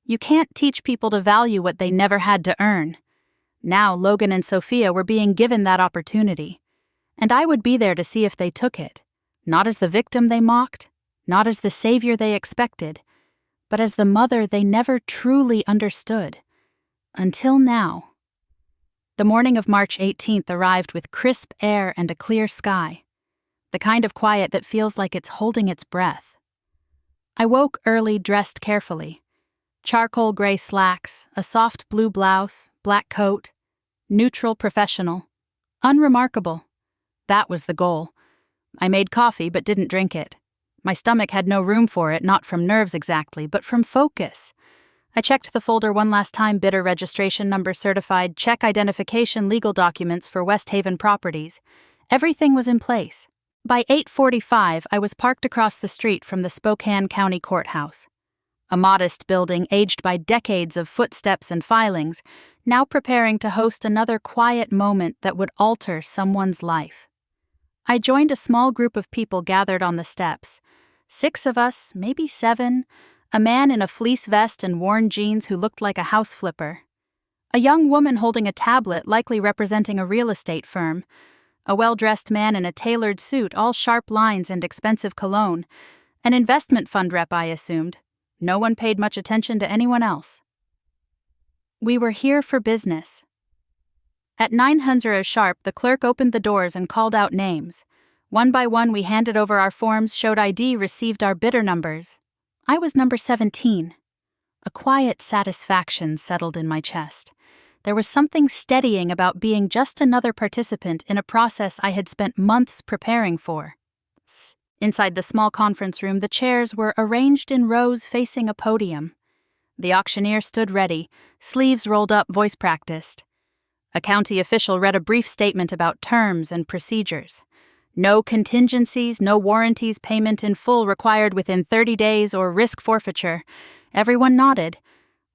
You can't teach people to value what they never had to earn. Now Logan and Sophia were being given that opportunity, and I would be there to see if they took it. Not as the victim they mocked, not as the savior they expected, but as the mother they never truly understood. Until now. The morning of March 18th arrived with crisp air and a clear sky, the kind of quiet that feels like it's holding its breath. I woke early, dressed carefully. Charcoal gray slacks, a soft blue blouse, black coat, neutral professional. Unremarkable. That was the goal. I made coffee but didn't drink it. My stomach had no room for it, not from nerves exactly, but from focus. I checked the folder one last time: bidder registration number certified, check identification, legal documents for West Haven Properties. Everything was in place. By 8:45, I was parked across the street from the Spokane County Courthouse. A modest building aged by decades of footsteps and filings, now preparing to host another quiet moment that would alter someone's life. I joined a small group of people gathered on the steps. 6 of us, maybe 7, a man in a fleece vest and worn jeans who looked like a house flipper, a young woman holding a tablet likely representing a real estate firm, a well-dressed man in a tailored suit, all sharp lines and expensive cologne, an investment fund rep, I assumed. No one paid much attention to anyone else. We were here for business. At 9:00 sharp, the clerk opened the doors and called out names. One by one, we handed over our forms, showed ID, received our bidder numbers. I was number 17. A quiet satisfaction settled in my chest. There was something steadying about being just another participant in a process I had spent months preparing for. Inside the small conference room, the chairs were arranged in rows facing a podium. The auctioneer stood ready, sleeves rolled up, voice practiced. A county official read a brief statement about terms and procedures. No contingencies, no warranties, payment in full required within 30 days, or risk forfeiture. Everyone nodded.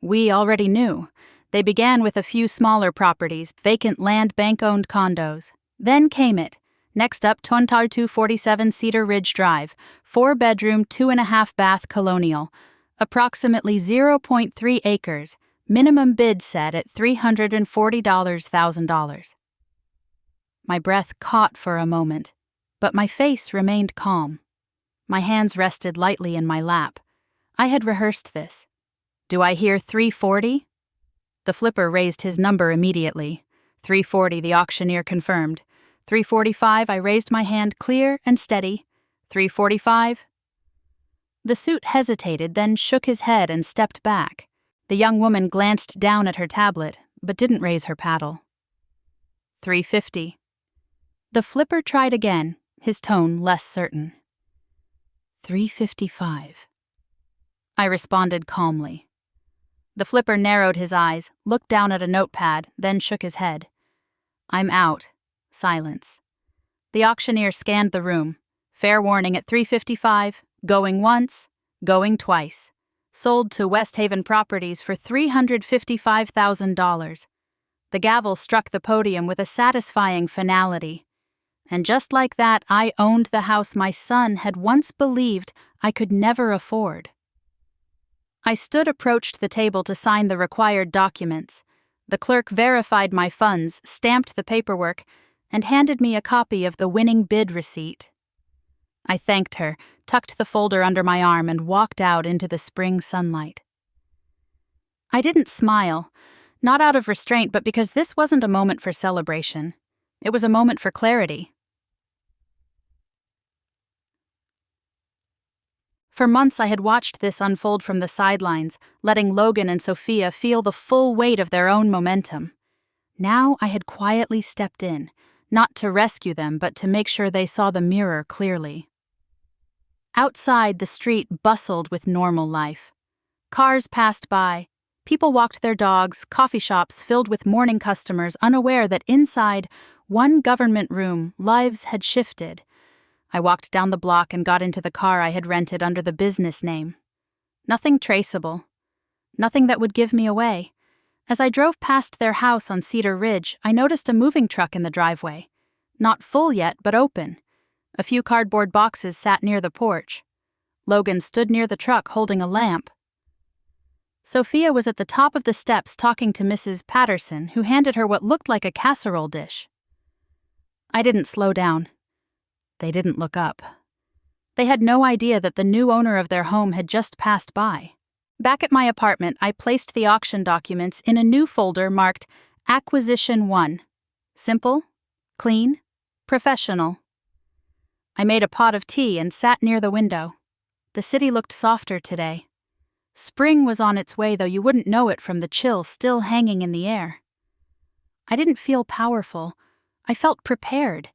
We already knew. They began with a few smaller properties, vacant land, bank-owned condos. Then came it. Next up, 2247 Cedar Ridge Drive, 4-bedroom, 2.5-bath colonial, approximately 0.3 acres, minimum bid set at $340,000. My breath caught for a moment, but my face remained calm. My hands rested lightly in my lap. I had rehearsed this. Do I hear 340? The flipper raised his number immediately. 340, the auctioneer confirmed. 345, I raised my hand clear and steady. 345. The suit hesitated, then shook his head and stepped back. The young woman glanced down at her tablet, but didn't raise her paddle. 350. The flipper tried again, his tone less certain. 355. I responded calmly. The flipper narrowed his eyes, looked down at a notepad, then shook his head. I'm out. Silence. The auctioneer scanned the room. Fair warning at 355, going once, going twice. Sold to West Haven Properties for $355,000. The gavel struck the podium with a satisfying finality. And just like that, I owned the house my son had once believed I could never afford. I approached the table to sign the required documents. The clerk verified my funds, stamped the paperwork, and handed me a copy of the winning bid receipt. I thanked her, tucked the folder under my arm, and walked out into the spring sunlight. I didn't smile, not out of restraint, but because this wasn't a moment for celebration. It was a moment for clarity. For months I had watched this unfold from the sidelines, letting Logan and Sophia feel the full weight of their own momentum. Now I had quietly stepped in, not to rescue them, but to make sure they saw the mirror clearly. Outside, the street bustled with normal life. Cars passed by, people walked their dogs, coffee shops filled with morning customers, unaware that inside one government room, lives had shifted. I walked down the block and got into the car I had rented under the business name. Nothing traceable. Nothing that would give me away. As I drove past their house on Cedar Ridge, I noticed a moving truck in the driveway. Not full yet, but open. A few cardboard boxes sat near the porch. Logan stood near the truck holding a lamp. Sophia was at the top of the steps talking to Mrs. Patterson, who handed her what looked like a casserole dish. I didn't slow down. They didn't look up. They had no idea that the new owner of their home had just passed by. Back at my apartment, I placed the auction documents in a new folder marked Acquisition 1. Simple, clean, professional. I made a pot of tea and sat near the window. The city looked softer today. Spring was on its way, though you wouldn't know it from the chill still hanging in the air. I didn't feel powerful. I felt prepared.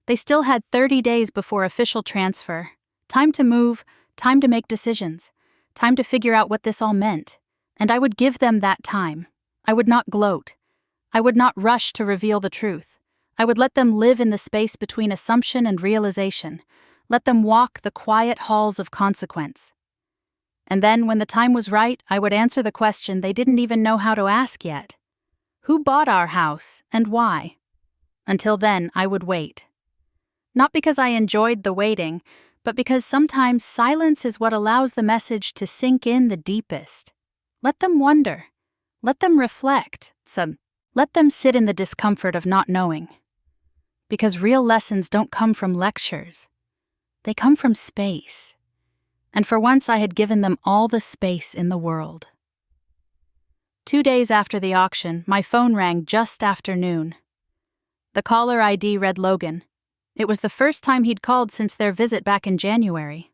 They still had 30 days before official transfer. Time to move, time to make decisions, time to figure out what this all meant. And I would give them that time. I would not gloat. I would not rush to reveal the truth. I would let them live in the space between assumption and realization. Let them walk the quiet halls of consequence. And then, when the time was right, I would answer the question they didn't even know how to ask yet. Who bought our house, and why? Until then, I would wait. Not because I enjoyed the waiting, but because sometimes silence is what allows the message to sink in the deepest. Let them wonder. Let them reflect. Let them sit in the discomfort of not knowing. Because real lessons don't come from lectures. They come from space. And for once I had given them all the space in the world. 2 days after the auction, my phone rang just after noon. The caller ID read Logan. It was the first time he'd called since their visit back in January.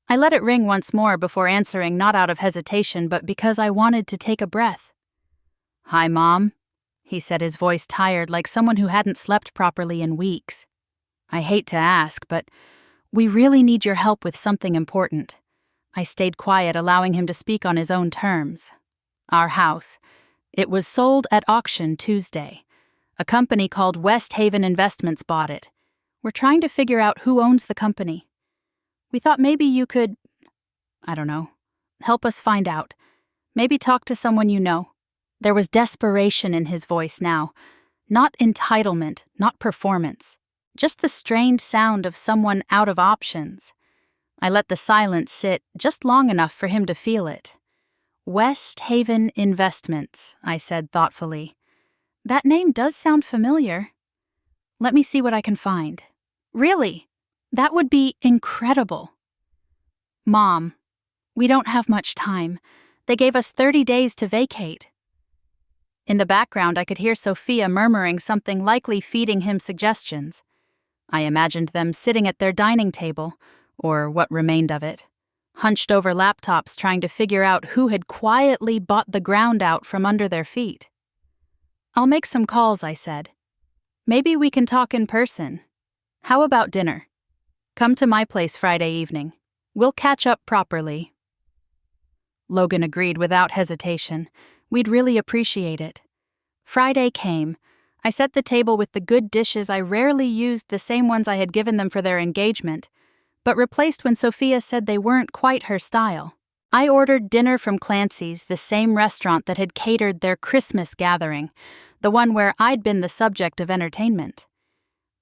I let it ring once more before answering, not out of hesitation, but because I wanted to take a breath. "Hi, Mom," he said, his voice tired, like someone who hadn't slept properly in weeks. "I hate to ask, but we really need your help with something important." I stayed quiet, allowing him to speak on his own terms. "Our house. It was sold at auction Tuesday. A company called West Haven Investments bought it. We're trying to figure out who owns the company. We thought maybe you could, help us find out. Maybe talk to someone you know." There was desperation in his voice now. Not entitlement, not performance. Just the strained sound of someone out of options. I let the silence sit just long enough for him to feel it. "West Haven Investments," I said thoughtfully. "That name does sound familiar. Let me see what I can find." "Really? That would be incredible." "Mom, we don't have much time. They gave us 30 days to vacate." In the background, I could hear Sophia murmuring something, likely feeding him suggestions. I imagined them sitting at their dining table, or what remained of it, hunched over laptops trying to figure out who had quietly bought the ground out from under their feet. "I'll make some calls," I said. "Maybe we can talk in person. How about dinner? Come to my place Friday evening. We'll catch up properly." Logan agreed without hesitation. We'd really appreciate it. Friday came. I set the table with the good dishes. I rarely used the same ones I had given them for their engagement, but replaced when Sophia said they weren't quite her style. I ordered dinner from Clancy's, the same restaurant that had catered their Christmas gathering, the one where I'd been the subject of entertainment.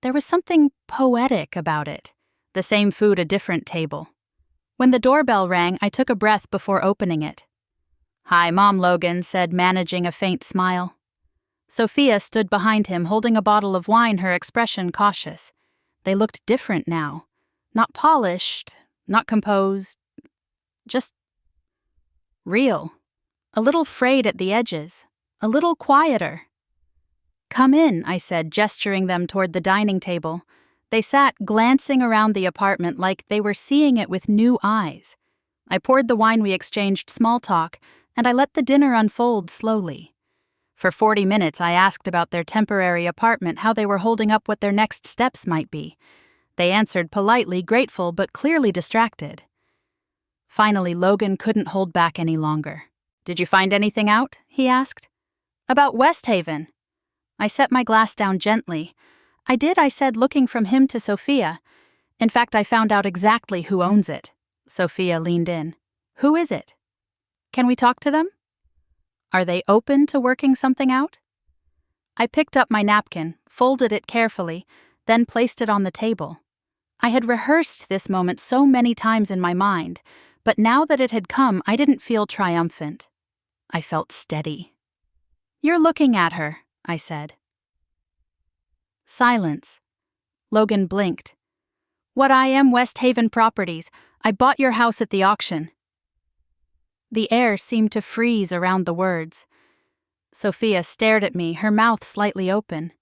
There was something poetic about it, the same food, a different table. When the doorbell rang, I took a breath before opening it. "Hi, Mom," Logan said, managing a faint smile. Sophia stood behind him, holding a bottle of wine, her expression cautious. They looked different now. Not polished, not composed, just real. A little frayed at the edges, a little quieter. "Come in," I said, gesturing them toward the dining table. They sat, glancing around the apartment like they were seeing it with new eyes. I poured the wine, we exchanged small talk, and I let the dinner unfold slowly. For 40 minutes, I asked about their temporary apartment, how they were holding up, what their next steps might be. They answered politely, grateful, but clearly distracted. Finally, Logan couldn't hold back any longer. "Did you find anything out?" he asked. "About West Haven." I set my glass down gently. "I did," I said, looking from him to Sophia. "In fact, I found out exactly who owns it." Sophia leaned in. "Who is it? Can we talk to them? Are they open to working something out?" I picked up my napkin, folded it carefully, then placed it on the table. I had rehearsed this moment so many times in my mind, but now that it had come, I didn't feel triumphant. I felt steady. "You're looking at her," I said. Silence. Logan blinked. "What I am, West Haven Properties. I bought your house at the auction." The air seemed to freeze around the words. Sophia stared at me, her mouth slightly open.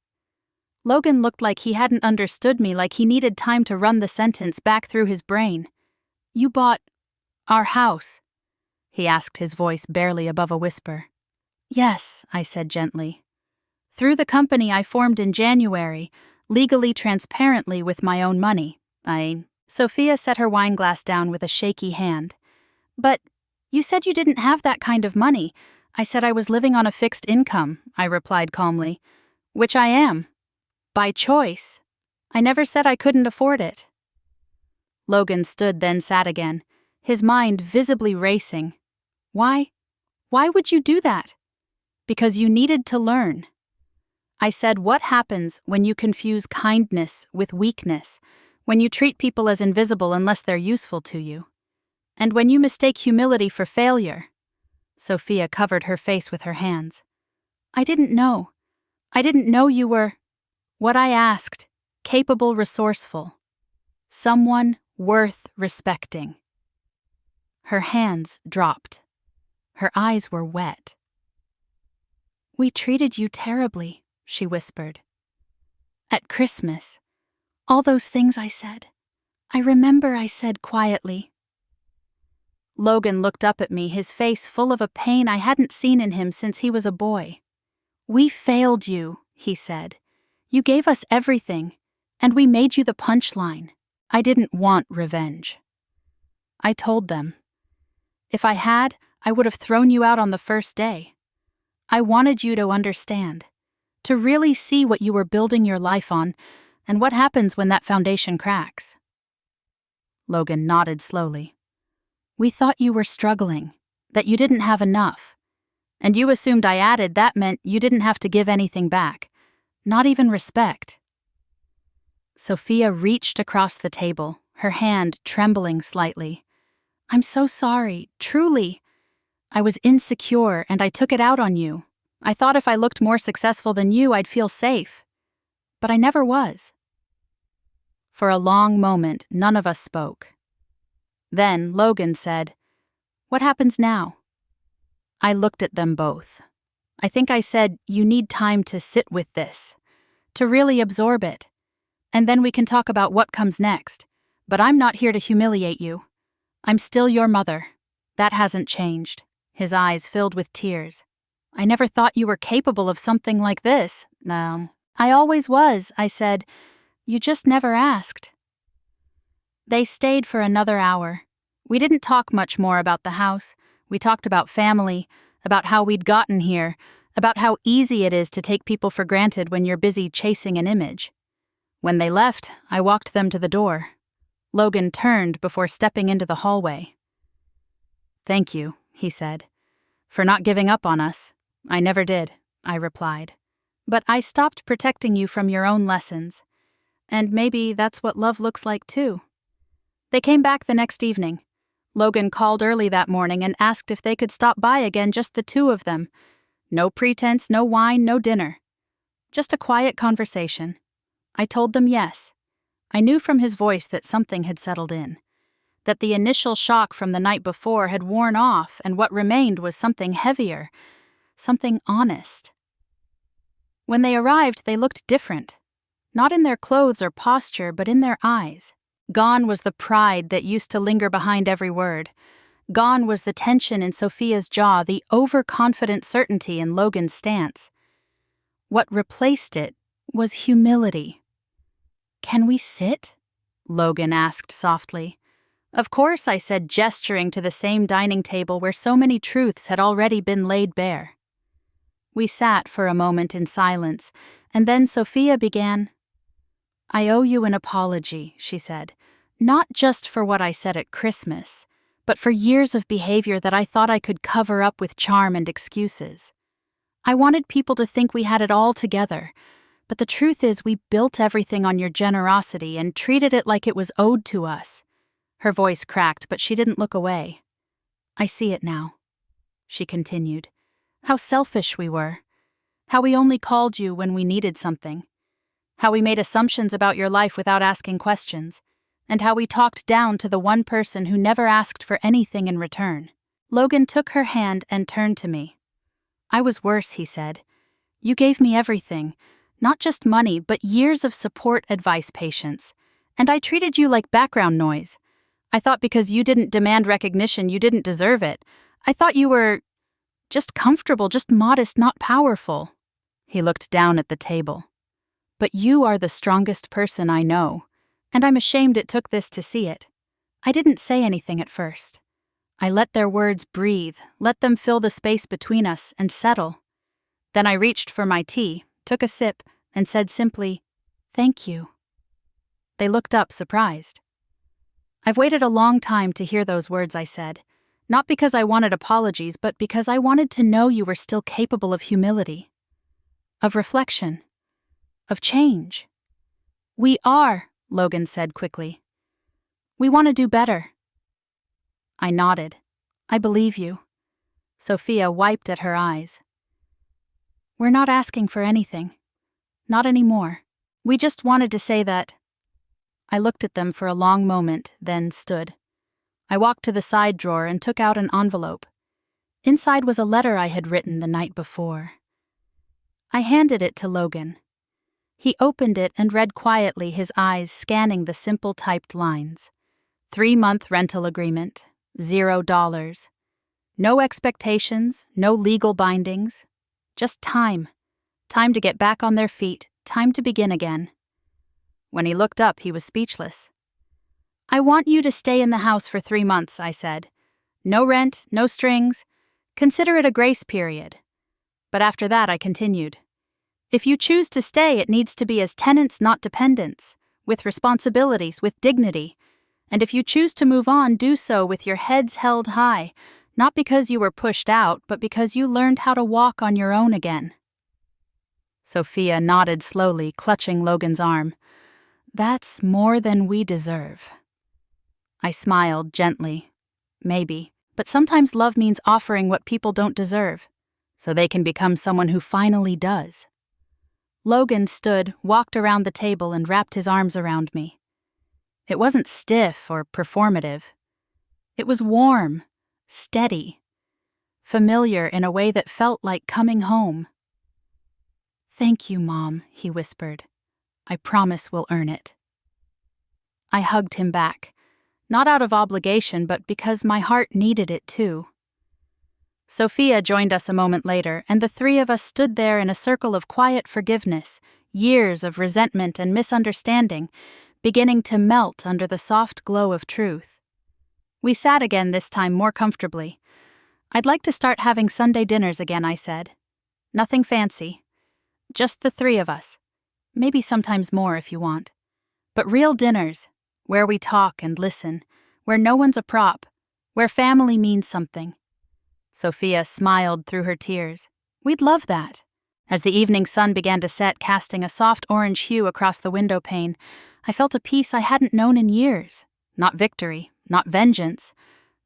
Logan looked like he hadn't understood me, like he needed time to run the sentence back through his brain. "You bought our house?" he asked, his voice barely above a whisper. "Yes," I said gently. "Through the company I formed in January, legally transparently with my own money. Sophia set her wine glass down with a shaky hand. But you said you didn't have that kind of money. I said I was living on a fixed income, I replied calmly. Which I am. By choice. I never said I couldn't afford it. Logan stood, then sat again, his mind visibly racing. Why? Why would you do that? Because you needed to learn. I said, what happens when you confuse kindness with weakness, when you treat people as invisible unless they're useful to you, and when you mistake humility for failure? Sophia covered her face with her hands. I didn't know. I didn't know you were, what I asked, capable, resourceful. Someone worth respecting. Her hands dropped. Her eyes were wet. We treated you terribly, she whispered. At Christmas. All those things I said. I remember I said quietly. Logan looked up at me, his face full of a pain I hadn't seen in him since he was a boy. We failed you, he said. You gave us everything, and we made you the punchline. I didn't want revenge. I told them. If I had, I would have thrown you out on the first day. I wanted you to understand, to really see what you were building your life on, and what happens when that foundation cracks. Logan nodded slowly. We thought you were struggling, that you didn't have enough, and you assumed I added that meant you didn't have to give anything back, not even respect. Sophia reached across the table, her hand trembling slightly. I'm so sorry, truly. I was insecure and I took it out on you. I thought if I looked more successful than you, I'd feel safe. But I never was. For a long moment, none of us spoke. Then Logan said, What happens now? I looked at them both. I think I said, you need time to sit with this, to really absorb it. And then we can talk about what comes next. But I'm not here to humiliate you. I'm still your mother. That hasn't changed. His eyes filled with tears. I never thought you were capable of something like this. No. I always was, I said. You just never asked. They stayed for another hour. We didn't talk much more about the house. We talked about family, about how we'd gotten here, about how easy it is to take people for granted when you're busy chasing an image. When they left, I walked them to the door. Logan turned before stepping into the hallway. Thank you, he said, for not giving up on us. I never did, I replied. But I stopped protecting you from your own lessons. And maybe that's what love looks like too. They came back the next evening. Logan called early that morning and asked if they could stop by again, just the two of them. No pretense, no wine, no dinner. Just a quiet conversation. I told them yes. I knew from his voice that something had settled in, that the initial shock from the night before had worn off and what remained was something heavier, something honest. When they arrived, they looked different, not in their clothes or posture, but in their eyes. Gone was the pride that used to linger behind every word. Gone was the tension in Sophia's jaw, the overconfident certainty in Logan's stance. What replaced it was humility. Can we sit? Logan asked softly. Of course, I said, gesturing to the same dining table where so many truths had already been laid bare. We sat for a moment in silence, and then Sophia began. I owe you an apology, she said, not just for what I said at Christmas, but for years of behavior that I thought I could cover up with charm and excuses. I wanted people to think we had it all together, but the truth is we built everything on your generosity and treated it like it was owed to us. Her voice cracked, but she didn't look away. I see it now, she continued. How selfish we were. How we only called you when we needed something. How we made assumptions about your life without asking questions. And how we talked down to the one person who never asked for anything in return. Logan took her hand and turned to me. I was worse, he said. You gave me everything. Not just money, but years of support, advice, patience. And I treated you like background noise. I thought because you didn't demand recognition, you didn't deserve it. I thought you were just comfortable, just modest, not powerful. He looked down at the table. But you are the strongest person I know, and I'm ashamed it took this to see it. I didn't say anything at first. I let their words breathe, let them fill the space between us and settle. Then I reached for my tea, took a sip, and said simply, "Thank you." They looked up, surprised. I've waited a long time to hear those words I said, not because I wanted apologies, but because I wanted to know you were still capable of humility, of reflection, of change. "We are," Logan said quickly. "We want to do better." I nodded. "I believe you." Sophia wiped at her eyes. "We're not asking for anything. Not anymore. We just wanted to say that." I looked at them for a long moment, then stood. I walked to the side drawer and took out an envelope. Inside was a letter I had written the night before. I handed it to Logan. He opened it and read quietly, his eyes scanning the simple typed lines. 3-month rental agreement, $0. No expectations, no legal bindings. Just time. Time to get back on their feet, time to begin again. When he looked up, he was speechless. "I want you to stay in the house for 3 months," I said. "No rent, no strings. Consider it a grace period." But after that, I continued. "If you choose to stay, it needs to be as tenants, not dependents, with responsibilities, with dignity. And if you choose to move on, do so with your heads held high, not because you were pushed out, but because you learned how to walk on your own again." Sophia nodded slowly, clutching Logan's arm. "That's more than we deserve." I smiled gently. "Maybe, but sometimes love means offering what people don't deserve, so they can become someone who finally does." Logan stood, walked around the table, and wrapped his arms around me. It wasn't stiff or performative. It was warm, steady, familiar in a way that felt like coming home. "Thank you, Mom," he whispered. "I promise we'll earn it." I hugged him back, not out of obligation, but because my heart needed it too. Sophia joined us a moment later, and the three of us stood there in a circle of quiet forgiveness, years of resentment and misunderstanding, beginning to melt under the soft glow of truth. We sat again, this time more comfortably. "I'd like to start having Sunday dinners again," I said. "Nothing fancy. Just the three of us. Maybe sometimes more if you want. But real dinners, where we talk and listen, where no one's a prop, where family means something." Sophia smiled through her tears. "We'd love that." As the evening sun began to set, casting a soft orange hue across the window pane, I felt a peace I hadn't known in years. Not victory, not vengeance,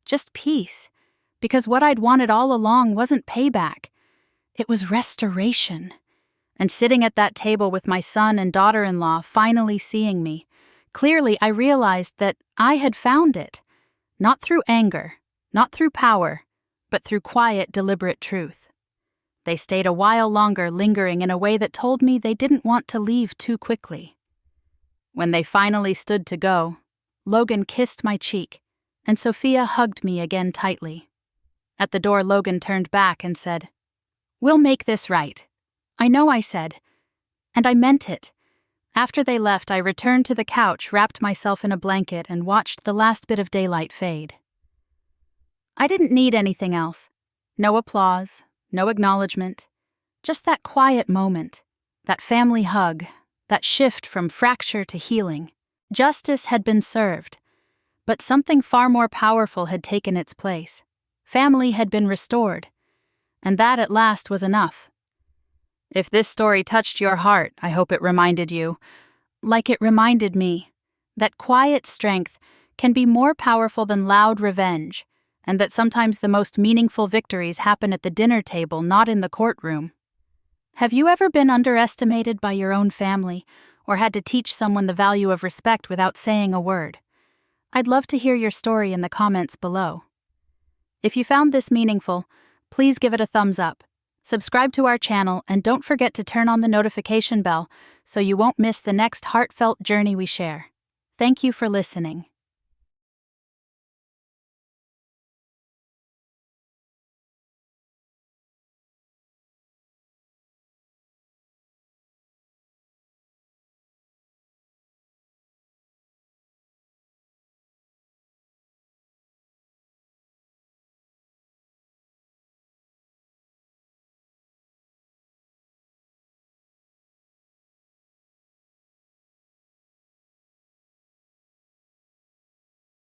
just peace. Because what I'd wanted all along wasn't payback. It was restoration. And sitting at that table with my son and daughter-in-law finally seeing me, clearly I realized that I had found it. Not through anger, not through power, but through quiet, deliberate truth. They stayed a while longer, lingering in a way that told me they didn't want to leave too quickly. When they finally stood to go, Logan kissed my cheek, and Sophia hugged me again tightly. At the door, Logan turned back and said, "We'll make this right." "I know," I said, and I meant it. After they left, I returned to the couch, wrapped myself in a blanket, and watched the last bit of daylight fade. I didn't need anything else. No applause, no acknowledgement. Just that quiet moment, that family hug, that shift from fracture to healing. Justice had been served, but something far more powerful had taken its place. Family had been restored, and that at last was enough. If this story touched your heart, I hope it reminded you, like it reminded me, that quiet strength can be more powerful than loud revenge, and that sometimes the most meaningful victories happen at the dinner table, not in the courtroom. Have you ever been underestimated by your own family, or had to teach someone the value of respect without saying a word? I'd love to hear your story in the comments below. If you found this meaningful, please give it a thumbs up. Subscribe to our channel, and don't forget to turn on the notification bell so you won't miss the next heartfelt journey we share. Thank you for listening.